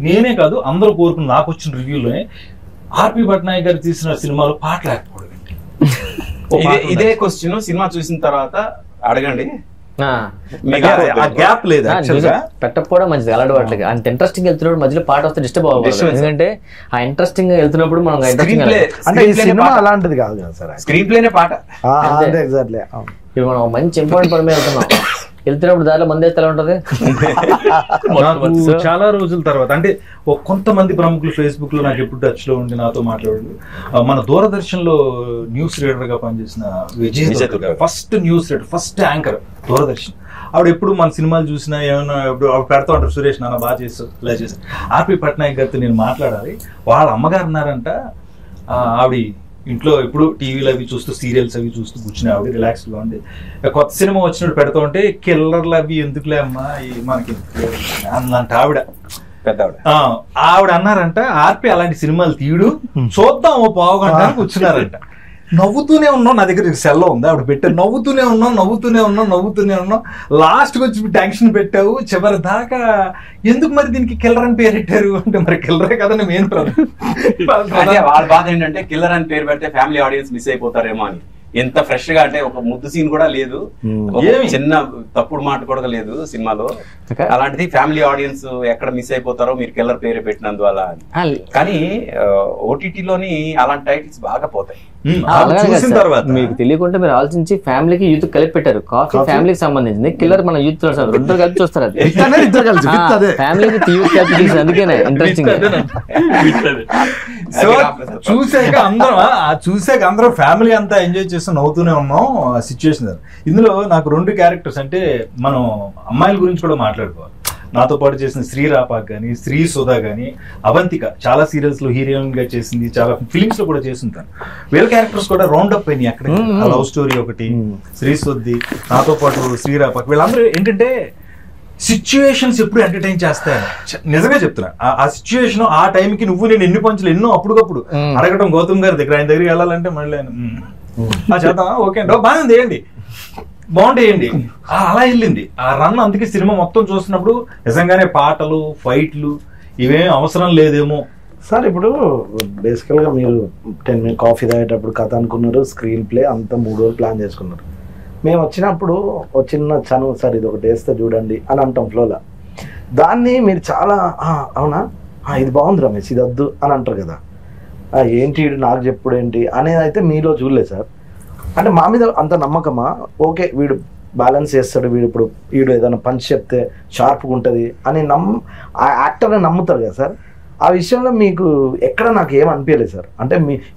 Speaker 1: నేనే కాదు అందరూ కోరుకుని నాకు వచ్చిన రివ్యూలోనే ఆర్పి పట్నాయక్ గారు తీసిన సినిమాలో పాట లేకపోవడం.
Speaker 2: ఇదే క్వశ్చన్ సినిమా చూసిన తర్వాత అడగండి,
Speaker 1: ఆ గ్యాప్ లేదు యాక్చువల్ గా.
Speaker 3: పెట్టకపోవడం మంచిది అలాంటి వాటికి. అంత ఇంట్రెస్టింగ్ వెళ్తున్నప్పుడు మధ్యలో పాట వస్తే డిస్టర్బ్ అవ్వకూడదు. ఎందుకంటే ఆ ఇంట్రెస్టింగ్ వెళ్తున్నప్పుడు మనం
Speaker 4: అంటే ఈ సినిమా అలాంటిది కాదు కదా సార్,
Speaker 2: స్క్రీన్ ప్లేనే పాట.
Speaker 4: ఎగ్జాక్ట్లీ.
Speaker 3: ఇప్పుడు మనం మంచి ఇంపార్టెంట్ పని మీద వెళ్తున్నప్పుడు దారిలో మంది అయితే ఎలా ఉంటది.
Speaker 1: నాకు చాలా రోజుల తర్వాత అంటే కొంతమంది ప్రముఖులు ఫేస్బుక్ లో నాకు ఎప్పుడు టచ్ లో ఉండి నాతో మాట్లాడారు. మన దూరదర్శన్ లో న్యూస్ రీడర్ గా పనిచేసిన Vijay, first news reader, first anchor Doordarshan. ఆవిడ ఎప్పుడు మన సినిమాలు చూసినా ఏమన్నా ఆవిడ పెడతా ఉంటారు, సురేష్ నాన్న బాగా చేస్తారు ఇలా చేస్తారు. ఆర్పి పట్నాయక్ గారితో నేను మాట్లాడాలి. వాళ్ళ అమ్మగారు అన్నారంట, ఆవిడ ఇంట్లో ఎప్పుడు టీవీలు అవి చూస్తూ సీరియల్స్ అవి చూస్తూ కూర్చుని ఆవిడ రిలాక్స్గా ఉంది. కొత్త సినిమా వచ్చినట్టు పెడతా ఉంటే కిల్లర్లు అవి ఎందుకులే అమ్మా మనకి అన్నంట ఆవిడ. ఆవిడ అన్నారంట, ఆర్పి అలాంటి సినిమాలు తీయడు, చూద్దాం ఓ పావు గంట కూర్చున్నారంట. నవ్వుతూనే ఉన్నాం, నా దగ్గర సెల్లో ఉంది ఆవిడ పెట్టారు, నవ్వుతూనే ఉన్నాం. లాస్ట్కి వచ్చి టెన్షన్ పెట్టావు, చివరి దాకా ఎందుకు మరి దీనికి కిల్లర్ అని పేరు పెట్టారు అంటే మరి కిల్లరే కదండి మెయిన్
Speaker 2: వాళ్ళ బాధ ఏంటంటే కిల్లర్ అని పేరు పెడితే ఫ్యామిలీ ఆడియన్స్ మిస్ అయిపోతారేమో అని. ఎంత ఫ్రెష్ గా అంటే ఒక ముద్దు సీన్ కూడా లేదు, చిన్న తప్పుడు మాట కూడా లేదు సినిమాలో. అలాంటిది ఫ్యామిలీ ఆడియన్స్ ఎక్కడ మిస్ అయిపోతారో మీరు కిల్లర్ పేరు పెట్టినందువల్ల. కానీ ఓటీటీలోని అలాంటి టైటిల్స్ బాగా పోతాయి.
Speaker 3: మీకు తెలియకుంటే మీరు ఆలోచించి ఫ్యామిలీకి యూత్ కలిపి పెట్టారు. కాఫీ ఫ్యామిలీకి సంబంధించింది, కిల్లర్ మన యూత్ ఇద్దరు కలిపి చూస్తారు. అది ఫ్యామిలీకి యూత్ కలిపి చూసి అందుకేనే ఇంట్రెస్టింగ్.
Speaker 1: చూసాక అందరం ఫ్యామిలీ అంతా ఎంజాయ్ చేస్తూ నవ్వుతూనే ఉన్నాం ఆ సిచ్యువేషన్. ఇందులో నాకు 2 క్యారెక్టర్స్ అంటే మనం అమ్మాయిల గురించి కూడా మాట్లాడుకోవాలి. నాతో పాటు చేసిన శ్రీ రాపాక్ కానీ, శ్రీ సుధా కానీ, అవంతిక చాలా సీరియల్స్ లో హీరోయిన్ గా చేసింది, చాలా ఫిలిమ్స్ లో కూడా చేస్తుంటాను. వీళ్ళ క్యారెక్టర్స్ కూడా రౌండ్ అప్ అయినాయి అక్కడ. లవ్ స్టోరీ ఒకటి, శ్రీ సుద్ది, నాతో పాటు శ్రీ రాపాక్, వీళ్ళందరూ ఏంటంటే సిచ్యువేషన్స్ ఎప్పుడు ఎంటర్టైన్ చేస్తాయని నిజంగా చెప్తున్నా. ఆ సిచ్యువేషన్ ఆ టైంకి నువ్వు నేను ఎన్ని పంచులు ఎన్నో అప్పుడప్పుడు అడగటం గౌతమ్ గారి దగ్గర, ఆయన దగ్గరికి వెళ్ళాలంటే మళ్ళీ చేద్దామా ఓకే అండి బాగా వేయండి బాగుంటాయండి అలా వెళ్ళింది ఆ రన్. అందుకే సినిమా మొత్తం చూస్తున్నప్పుడు నిజంగానే పాటలు ఫైట్లు ఇవేం అవసరం లేదేమో
Speaker 4: సార్. ఇప్పుడు బేసికల్గా మీరు 10 minutes కాఫీ తాగేటప్పుడు కథ అనుకున్నారు, స్క్రీన్ ప్లే అంతా 3 రోజులు ప్లాన్ చేసుకున్నారు. మేము వచ్చినప్పుడు ఒక చిన్న చనువు సార్ ఇది ఒకటి వేస్తే చూడండి అని అంటాం ఫ్లోలో. దాన్ని మీరు చాలా అవునా ఇది బాగుంది రమేష్ ఇది వద్దు అని అంటారు కదా. ఏంటి నాకు చెప్పుడు ఏంటి అనేది అయితే మీలో చూడలేదు సార్. అంటే మా మీద అంత నమ్మకమా? ఓకే వీడు బ్యాలెన్స్ చేస్తాడు, వీడు ఏదైనా పంచ్ చెప్తే షార్ప్గా ఉంటుంది అని ఆ యాక్టర్ని నమ్ముతారు కదా సార్. ఆ విషయంలో మీకు ఎక్కడ నాకు ఏం అనిపించలేదు సార్. అంటే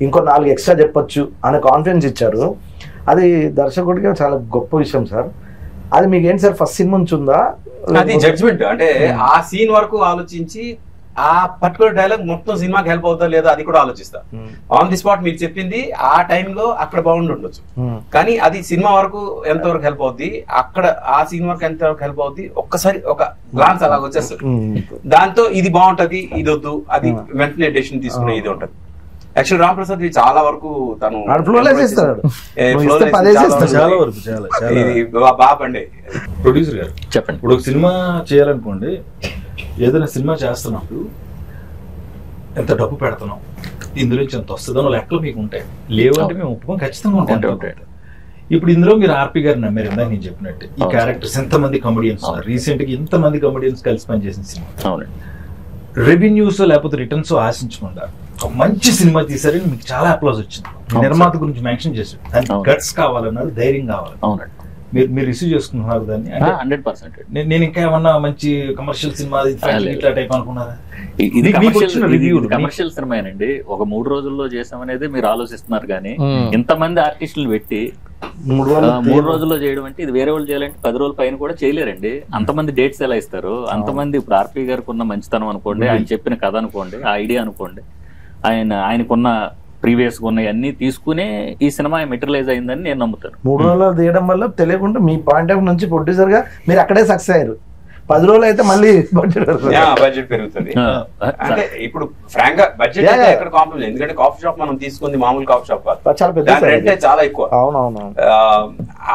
Speaker 4: ఇంకో 4 ఎక్స్ట్రా చెప్పొచ్చు అనే కాన్ఫిడెన్స్ ఇచ్చారు. అది దర్శకుడిగా చాలా గొప్ప విషయం సార్. అది మీకు ఏంటి సార్ ఫస్ట్ సినిమా నుంచి ఉందా?
Speaker 2: అది జడ్జ్మెంట్ అంటే ఆ సీన్ వరకు ఆలోచించి ఆ పర్టికులర్ డైలాగ్ మొత్తం సినిమాకి హెల్ప్ అవుతా లేదా అది కూడా ఆలోచిస్తా. ఆన్ ది స్పాట్ మీరు చెప్పింది ఆ టైంలో అక్కడ బాగుండొచ్చు, కానీ అది సినిమా వరకు ఎంతవరకు హెల్ప్ అవుద్ది, అక్కడ ఆ సీన్ వరకు ఎంతవరకు హెల్ప్ అవుద్ది ఒక్కసారి ఒక గ్లాన్స్ అలా వచ్చేస్తుంది. దాంతో ఇది బాగుంటది ఇది వద్దు అది వెంటనే డెసిషన్ తీసుకునే ఇది ఉంటది. యాక్చువల్ రామ్ ప్రసాద్ చాలా వరకు తను బాబండి
Speaker 1: ప్రొడ్యూసర్ గారు
Speaker 5: చెప్పండి.
Speaker 1: ఇప్పుడు ఒక సినిమా చేయాలనుకోండి, ఏదైనా సినిమా చేస్తున్నప్పుడు ఎంత డబ్బు పెడుతున్నాం, ఇందులో నుంచి ఎంత వస్తుందో లెక్కలు మీకు ఉంటాయి. లేవంటే మేము ఒప్పుకోం, ఖచ్చితంగా ఉంటాయి. ఇప్పుడు ఇందులో మీరు ఆర్పి గారు నమ్మారు ఇందాక నేను చెప్పినట్టు. ఈ క్యారెక్టర్స్ ఎంతమంది కమెడియన్స్ ఉన్నారు, రీసెంట్ గా ఇంతమంది కమెడియన్స్ కలిసి పనిచేసిన సినిమా. రెవెన్యూస్ లేకపోతే రిటర్న్స్ ఆశించకుండా ఒక మంచి సినిమా తీసారని మీకు చాలా అప్లాజ్ వచ్చింది. నిర్మాత గురించి మెన్షన్ చేశారు, దానికి గట్స్ కావాలన్నారు, ధైర్యం కావాలి. మీరు రిసీవ్ చేసుకుంటున్నారు దాన్ని?
Speaker 5: 100%.
Speaker 1: నేను ఇంకా ఏమన్నా మంచి కమర్షియల్ సినిమా ఇట్లా టైప్ అనుకున్నారా?
Speaker 5: ఇది కమర్షియల్ సినిమానండి. ఒక 3 రోజుల్లో చేసామనేది మీరు ఆలోచిస్తున్నారు, కానీ ఇంతమంది ఆర్టిస్టులు పెట్టి 3 రోజుల్లో చేయడం అంటే ఇది వేరే వాళ్ళు చేయాలంటే 10 రోజుల పైన కూడా చేయలేరండి. అంతమంది డేట్స్ ఎలా ఇస్తారు? అంతమంది ఇప్పుడు ఆర్పి గారికి ఉన్న మంచితనం అనుకోండి, ఆయన చెప్పిన కథ అనుకోండి, ఆ ఐడియా అనుకోండి, ఆయనకున్న ప్రీవియస్ గా ఉన్నాయి అన్ని తీసుకునే ఈ సినిమా మెటీరియలైజ్ అయిందని నేను నమ్ముతాను.
Speaker 4: 3 రోజులు తీయడం వల్ల తెలియకుండా మీ పాయింట్ ఆఫ్ నుంచి ప్రొడ్యూసర్ గా మీరు అక్కడే సక్సెస్ అయ్యారు. 10 రోజులు అయితే మళ్ళీ
Speaker 2: బడ్జెట్ పెరుగుతుంది. అంటే ఇప్పుడు ఫ్రాంక్ గా బడ్జెట్ ఎక్కడ కాంప్రమైజ్, ఎందుకంటే కాఫీ షాప్ మనం తీసుకుంది మామూలు కాఫీ షాప్ కాదు, చాలా పెద్ద రెంట్ చాలా ఎక్కువ.
Speaker 4: అవునవును.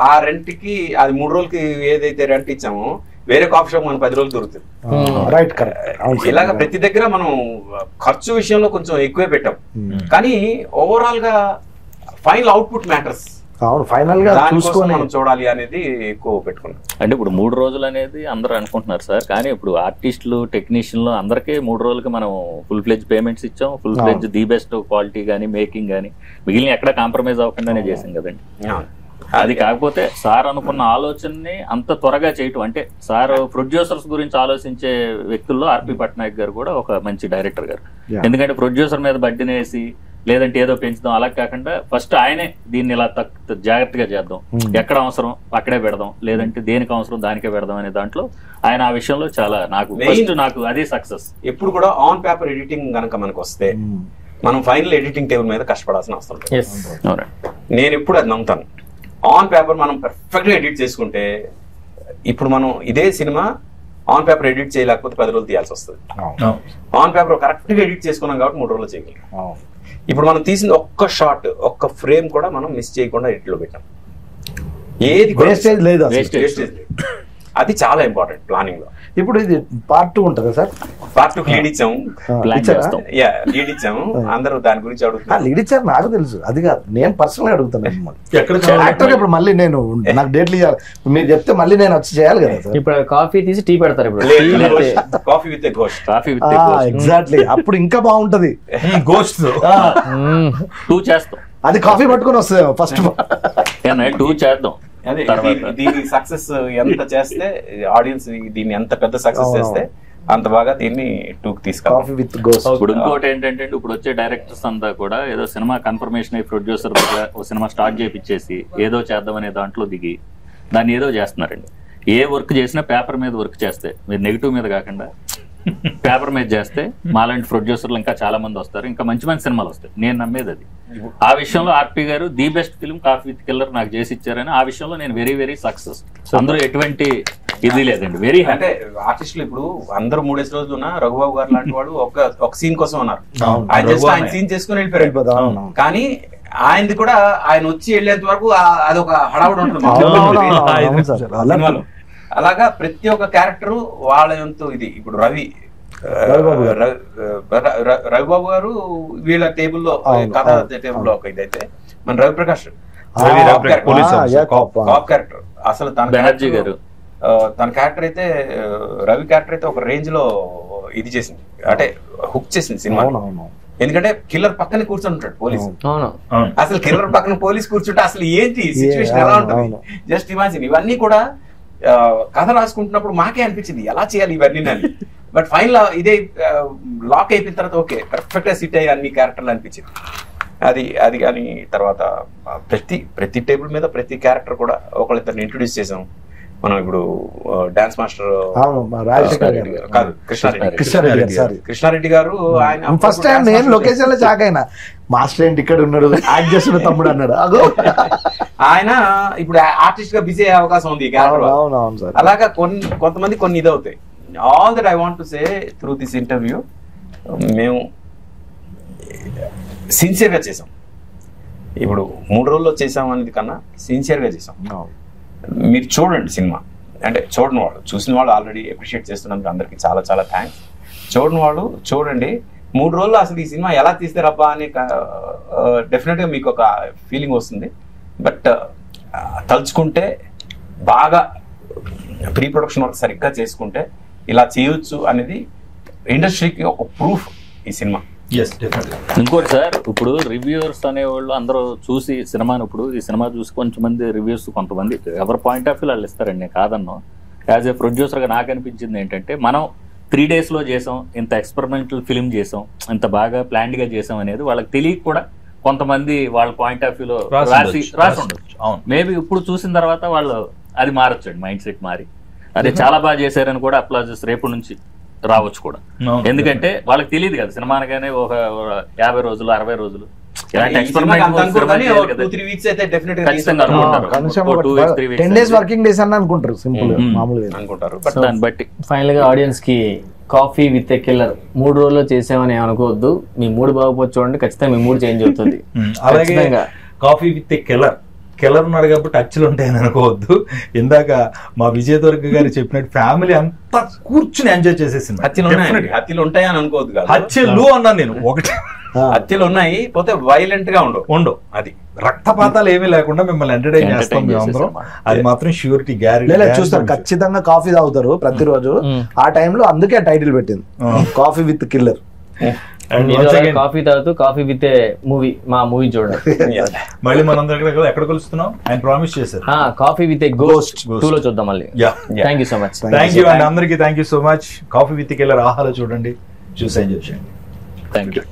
Speaker 2: ఆ రెంట్ కి అది 3 రోజులకి ఏదైతే రెంట్ ఇచ్చామో వేరే కాఫీ షాప్ మనం 10 రోజులు దొరుకుతుంది.
Speaker 4: Right, correct.
Speaker 2: ఇలాగ ప్రతి దగ్గర మనం ఖర్చు విషయంలో కొంచెం ఎక్కువే పెట్టాం, కానీ ఓవరాల్ గా ఫైనల్ అవుట్పుట్ మ్యాటర్స్.
Speaker 4: అవును ఫైనల్ గా
Speaker 2: దానికోసం
Speaker 4: చూసుకొని
Speaker 2: మనం చూడాలి అనేది ఎక్కువ పెట్టుకున్నాం.
Speaker 5: అంటే ఇప్పుడు 3 రోజులు అనేది అందరూ అనుకుంటున్నారు సార్, కానీ ఇప్పుడు ఆర్టిస్టులు టెక్నీషియన్లు అందరికీ 3 రోజులకి మనం ఫుల్ ఫ్లెడ్జ్ పేమెంట్స్ ఇచ్చాం, full fledged the best quality కానీ మేకింగ్ కానీ మిగిలిన ఎక్కడ కాంప్రమైజ్ అవ్వకుండానే చేసాం కదండి. అది కాకపోతే సార్ అనుకున్న ఆలోచనని అంత త్వరగా చేయటం, అంటే సార్ ప్రొడ్యూసర్స్ గురించి ఆలోచించే వ్యక్తుల్లో ఆర్పి పట్నాయక్ గారు కూడా ఒక మంచి డైరెక్టర్ గారు. ఎందుకంటే ప్రొడ్యూసర్ మీద బడ్డీని వేసి లేదంటే ఏదో పెంచుదాం అలా కాకుండా ఫస్ట్ ఆయనే దీన్ని ఇలా జాగ్రత్తగా చేద్దాం, ఎక్కడ అవసరం అక్కడే పెడదాం, లేదంటే దేనికి అవసరం దానికే పెడదాం అనే దాంట్లో ఆయన ఆ విషయంలో చాలా నాకు అదే సక్సెస్.
Speaker 2: ఎప్పుడు కూడా ఆన్ పేపర్ ఎడిటింగ్ కనుక మనకు వస్తే మనం ఫైనల్ ఎడిటింగ్ టేబుల్ మీద కష్టపడాల్సిన అవసరం లేదు. నేను ఎప్పుడు అది నమ్ముతాను. ఆన్ పేపర్ మనం పర్ఫెక్ట్ గా ఎడిట్ చేసుకుంటే, ఇప్పుడు మనం ఇదే సినిమా ఆన్ పేపర్ ఎడిట్ చేయలేకపోతే 10 రోజులు తీయాల్సి వస్తుంది. ఆన్ పేపర్ కరెక్ట్ గా ఎడిట్ చేసుకున్నాం కాబట్టి 3 రోజులు చేయగలం. ఇప్పుడు మనం తీసిన ఒక్క షాట్ ఒక్క ఫ్రేమ్ కూడా మనం మిస్ చేయకుండా ఎడిట్ లో పెట్టాం. ఏది
Speaker 4: వేస్టేజ్ లేదు,
Speaker 2: అది చాలా ఇంపార్టెంట్ ప్లానింగ్ లో.
Speaker 4: ఇప్పుడు ఇది పార్ట్ 2 ఉంటుందా సార్?
Speaker 2: పార్ట్ 2 లీడ్ ఇచ్చాము, అందరూ దాని గురించి అడుగుతున్నారు.
Speaker 4: లీడ్ ఇచ్చారు నాకు తెలుసు, అది కాదు నేను పర్సనల్ గా అడుగుతున్నాను. యాక్టర్ ఇప్పుడు మళ్ళీ నేను నాకు డేట్లు ఇవ్వాలి, మీరు చెప్తే మళ్ళీ నేను వచ్చి చేయాలి కదా సార్.
Speaker 3: ఇప్పుడు కాఫీ తీసి టీ పెడతారు, ఇప్పుడు
Speaker 2: కాఫీ విత్ గోస్ట్.
Speaker 4: ఎగ్జాక్ట్లీ, అప్పుడు ఇంకా బాగుంటది.
Speaker 1: గోస్ట్
Speaker 5: 2 చేస్తాం,
Speaker 4: అది కాఫీ పట్టుకొని వస్తుంది ఫస్ట్
Speaker 5: 2 చేద్దాం.
Speaker 2: అదే దీని సక్సెస్ ఎంత చేస్తే ఆడియన్స్ దీన్ని ఎంత పెద్ద సక్సెస్ చేస్తే అంత బాగా దీన్ని 2కి తీసుకెళ్తాం.
Speaker 5: ఇప్పుడు ఇంకోటి ఏంటంటే ఇప్పుడు వచ్చే డైరెక్టర్స్ అంతా కూడా ఏదో సినిమా కన్ఫర్మేషన్ అయ్యి ప్రొడ్యూసర్ ఒక సినిమా స్టార్ట్ చేయించేసి ఏదో చేద్దామనే దాంట్లో దిగి దాన్ని ఏదో చేస్తున్నారండి. ఏ వర్క్ చేసినా పేపర్ మీద వర్క్ చేస్తే, మీరు నెగిటివ్ మీద కాకుండా పేపర్ మీద చేస్తే మాలాంటి ప్రొడ్యూసర్లు ఇంకా చాలా మంది వస్తారు, ఇంకా మంచి మంచి సినిమాలు వస్తాయి. నేను నమ్మేది అది. ఆ విషయంలో ఆర్పి గారు the best film coffee with killer నాకు చేసి ఇచ్చారని ఆ విషయంలో నేను వెరీ వెరీ సక్సెస్. అందులో ఎటువంటి ఇది లేదండి, వెరీ
Speaker 2: అంటే ఆర్టిస్టులు ఇప్పుడు అందరూ 3 రోజులు ఉన్నా రఘుబాబు గారు లాంటి వాడు ఒక సీన్ కోసం ఉన్నారు, ఆయన సీన్ చేసుకుని వెళ్ళిపోయారు. కానీ ఆయనది కూడా ఆయన వచ్చి వెళ్ళేంత వరకు అదొక హడావుడు ఉంటుంది. అలాగా ప్రతి ఒక్క క్యారెక్టర్ వాళ్ళ ఎంతో ఇది. ఇప్పుడు రవిబాబు గారు వీళ్ళ టేబుల్లో కథ టేబుల్లో ఒక ఇదైతే మన రవిప్రకాష్ కాప్ క్యారెక్టర్ అసలు
Speaker 5: బెనర్జీ గారు
Speaker 2: తన క్యారెక్టర్ అయితే రవి క్యారెక్టర్ అయితే ఒక రేంజ్ లో ఇది చేసింది, అంటే హుక్ చేసింది సినిమా. ఎందుకంటే కిల్లర్ పక్కనే కూర్చొని ఉంటాడు పోలీసు, అసలు కిల్లర్ పక్కన పోలీస్ కూర్చుంటే అసలు ఏంటి సిచ్యువేషన్ ఎలా ఉంటుంది జస్ట్ ఇమాజిన్. ఇవన్నీ కూడా కథ రాసుకుంటున్నప్పుడు మాకే అనిపించింది ఎలా చేయాలి ఇవన్నీ అని. బట్ ఫైనల్ ఇదే లాక్ అయిపోయిన తర్వాత ఓకే పర్ఫెక్ట్ గా సిట్ అయ్యి అన్ని క్యారెక్టర్లు అనిపించింది. అది కానీ తర్వాత ప్రతి టేబుల్ మీద ప్రతి క్యారెక్టర్ కూడా ఒకళ్ళిద్దరిని ఇంట్రొడ్యూస్ చేసాం మనం. ఇప్పుడు డాన్స్ మాస్టర్ కాదు కృష్ణారెడ్డి గారు, ఆయన
Speaker 4: ఫస్ట్ టైం నేను లొకేషన్ లో షాక్ అయినా, మాస్టర్ ఏంటి ఇక్కడ ఉన్నాడు, యాక్ట్ చేస్తున్న తమ్ముడు అన్నాడు.
Speaker 2: ఆయన ఇప్పుడు ఆర్టిస్ట్ గా బిజీ అయ్యే అవకాశం ఉంది. అలాగా కొంతమంది కొన్ని ఇది అవుతాయి. All that I want to say through this interview, మేము సిన్సియర్ గా చేసాం. ఇప్పుడు 3 రోజుల్లో చేసాం అనేది కన్నా సిన్సియర్ గా చేసాం. మీరు చూడండి సినిమా, అంటే చూడని వాళ్ళు, చూసిన వాళ్ళు ఆల్రెడీ అప్రిషియేట్ చేస్తున్నందుకు అందరికి చాలా చాలా థ్యాంక్స్. చూడని వాళ్ళు చూడండి, 3 రోజుల్లో అసలు ఈ సినిమా ఎలా తీస్తారబ్బా అని డెఫినెట్ గా మీకు ఒక ఫీలింగ్ వస్తుంది. బట్ తలుచుకుంటే బాగా ప్రీ ప్రొడక్షన్ వర్క్ సరిగ్గా చేసుకుంటే ఇలా చేయొచ్చు అనేది ఇండస్ట్రీకి ఒక ప్రూఫ్ ఈ సినిమా.
Speaker 5: ఇంకోటి సార్, ఇప్పుడు రివ్యూవర్స్ అనేవాళ్ళు అందరూ చూసి సినిమాను, ఇప్పుడు ఈ సినిమా చూసి కొంతమంది రివ్యూస్, కొంతమంది ఎవరి పాయింట్ ఆఫ్ వ్యూ వాళ్ళు ఇస్తారండి, నేను కాదన్నో. యాజ్ ఏ ప్రొడ్యూసర్గా నాకు అనిపించింది ఏంటంటే, మనం 3 days లో చేసాం, ఇంత ఎక్స్పెరిమెంటల్ ఫిల్మ్ చేసాం, ఇంత బాగా ప్లాన్డ్ గా చేసాం అనేది వాళ్ళకి తెలియక కూడా కొంతమంది వాళ్ళ పాయింట్ ఆఫ్ వ్యూలో రాసి ఉండొచ్చు. మేబీ ఇప్పుడు చూసిన తర్వాత వాళ్ళు అది మారొచ్చండి, మైండ్ సెట్ మారి అదే చాలా బాగా చేశారని కూడా అప్లాజెస్ రేపు నుంచి రావచ్చు కూడా. ఎందుకంటే వాళ్ళకి తెలియదు కదా సినిమా అనగానే ఒక 50 రోజులు 60 రోజులు ఇలాంటి ఎక్స్పెరిమెంట్ దాన్ని బట్టి
Speaker 3: ఫైనల్ గా ఆడియన్స్ కి కాఫీ విత్ ఎ కిల్లర్ 3 రోజుల్లో చేసామని అనుకోవద్దు. మీ మూడు బాగుపోతే చూడండి, ఖచ్చితంగా మీ మూడు చేంజ్ అవుతుంది.
Speaker 1: అలాగే కాఫీ విత్ ఎ కిల్లర్ ఉన్నాడు కాబట్టి హత్యలు ఉంటాయని అనుకోవద్దు. ఇందాక మా విజయ్ దుర్గ గారు చెప్పినట్టు ఫ్యామిలీ అంతా కూర్చుని ఎంజాయ్ చేసేసింది.
Speaker 2: హత్యలు ఉంటాయని అనుకోవద్దు,
Speaker 1: హత్యలు అన్నాను నేను. ఒకటి
Speaker 2: హత్యలు ఉన్నాయి, పోతే వైలెంట్ గా ఉండవు. అది
Speaker 1: రక్తపాతాలు ఏమీ లేకుండా మిమ్మల్ని ఎంటర్టైన్ చేస్తాం మేము అందరం. అది మాత్రం ష్యూరిటీ గ్యారెంటీ.
Speaker 4: చూస్తారు ఖచ్చితంగా కాఫీ తాగుతారు ప్రతిరోజు. ఆ టైంలో అందుకే టైటిల్ పెట్టింది కాఫీ విత్ కిల్లర్.
Speaker 3: కాఫీ తాగుతూ కాఫీ విత్ మూవీ, మా మూవీ చూడండి.
Speaker 1: మళ్ళీ మనం ఎక్కడ కలుస్తున్నాం ఆయన ప్రామిస్ చేశారు.
Speaker 3: కాఫీ విత్ గోస్ట్ 2 లో చూద్దాం మళ్ళీ. Thank you so much.
Speaker 1: Thank you అండి అందరికి. Thank you so much. Coffee with killer ఆహాలో చూడండి, చూసి ఎంజాయ్ చేయండి.
Speaker 5: Thank you.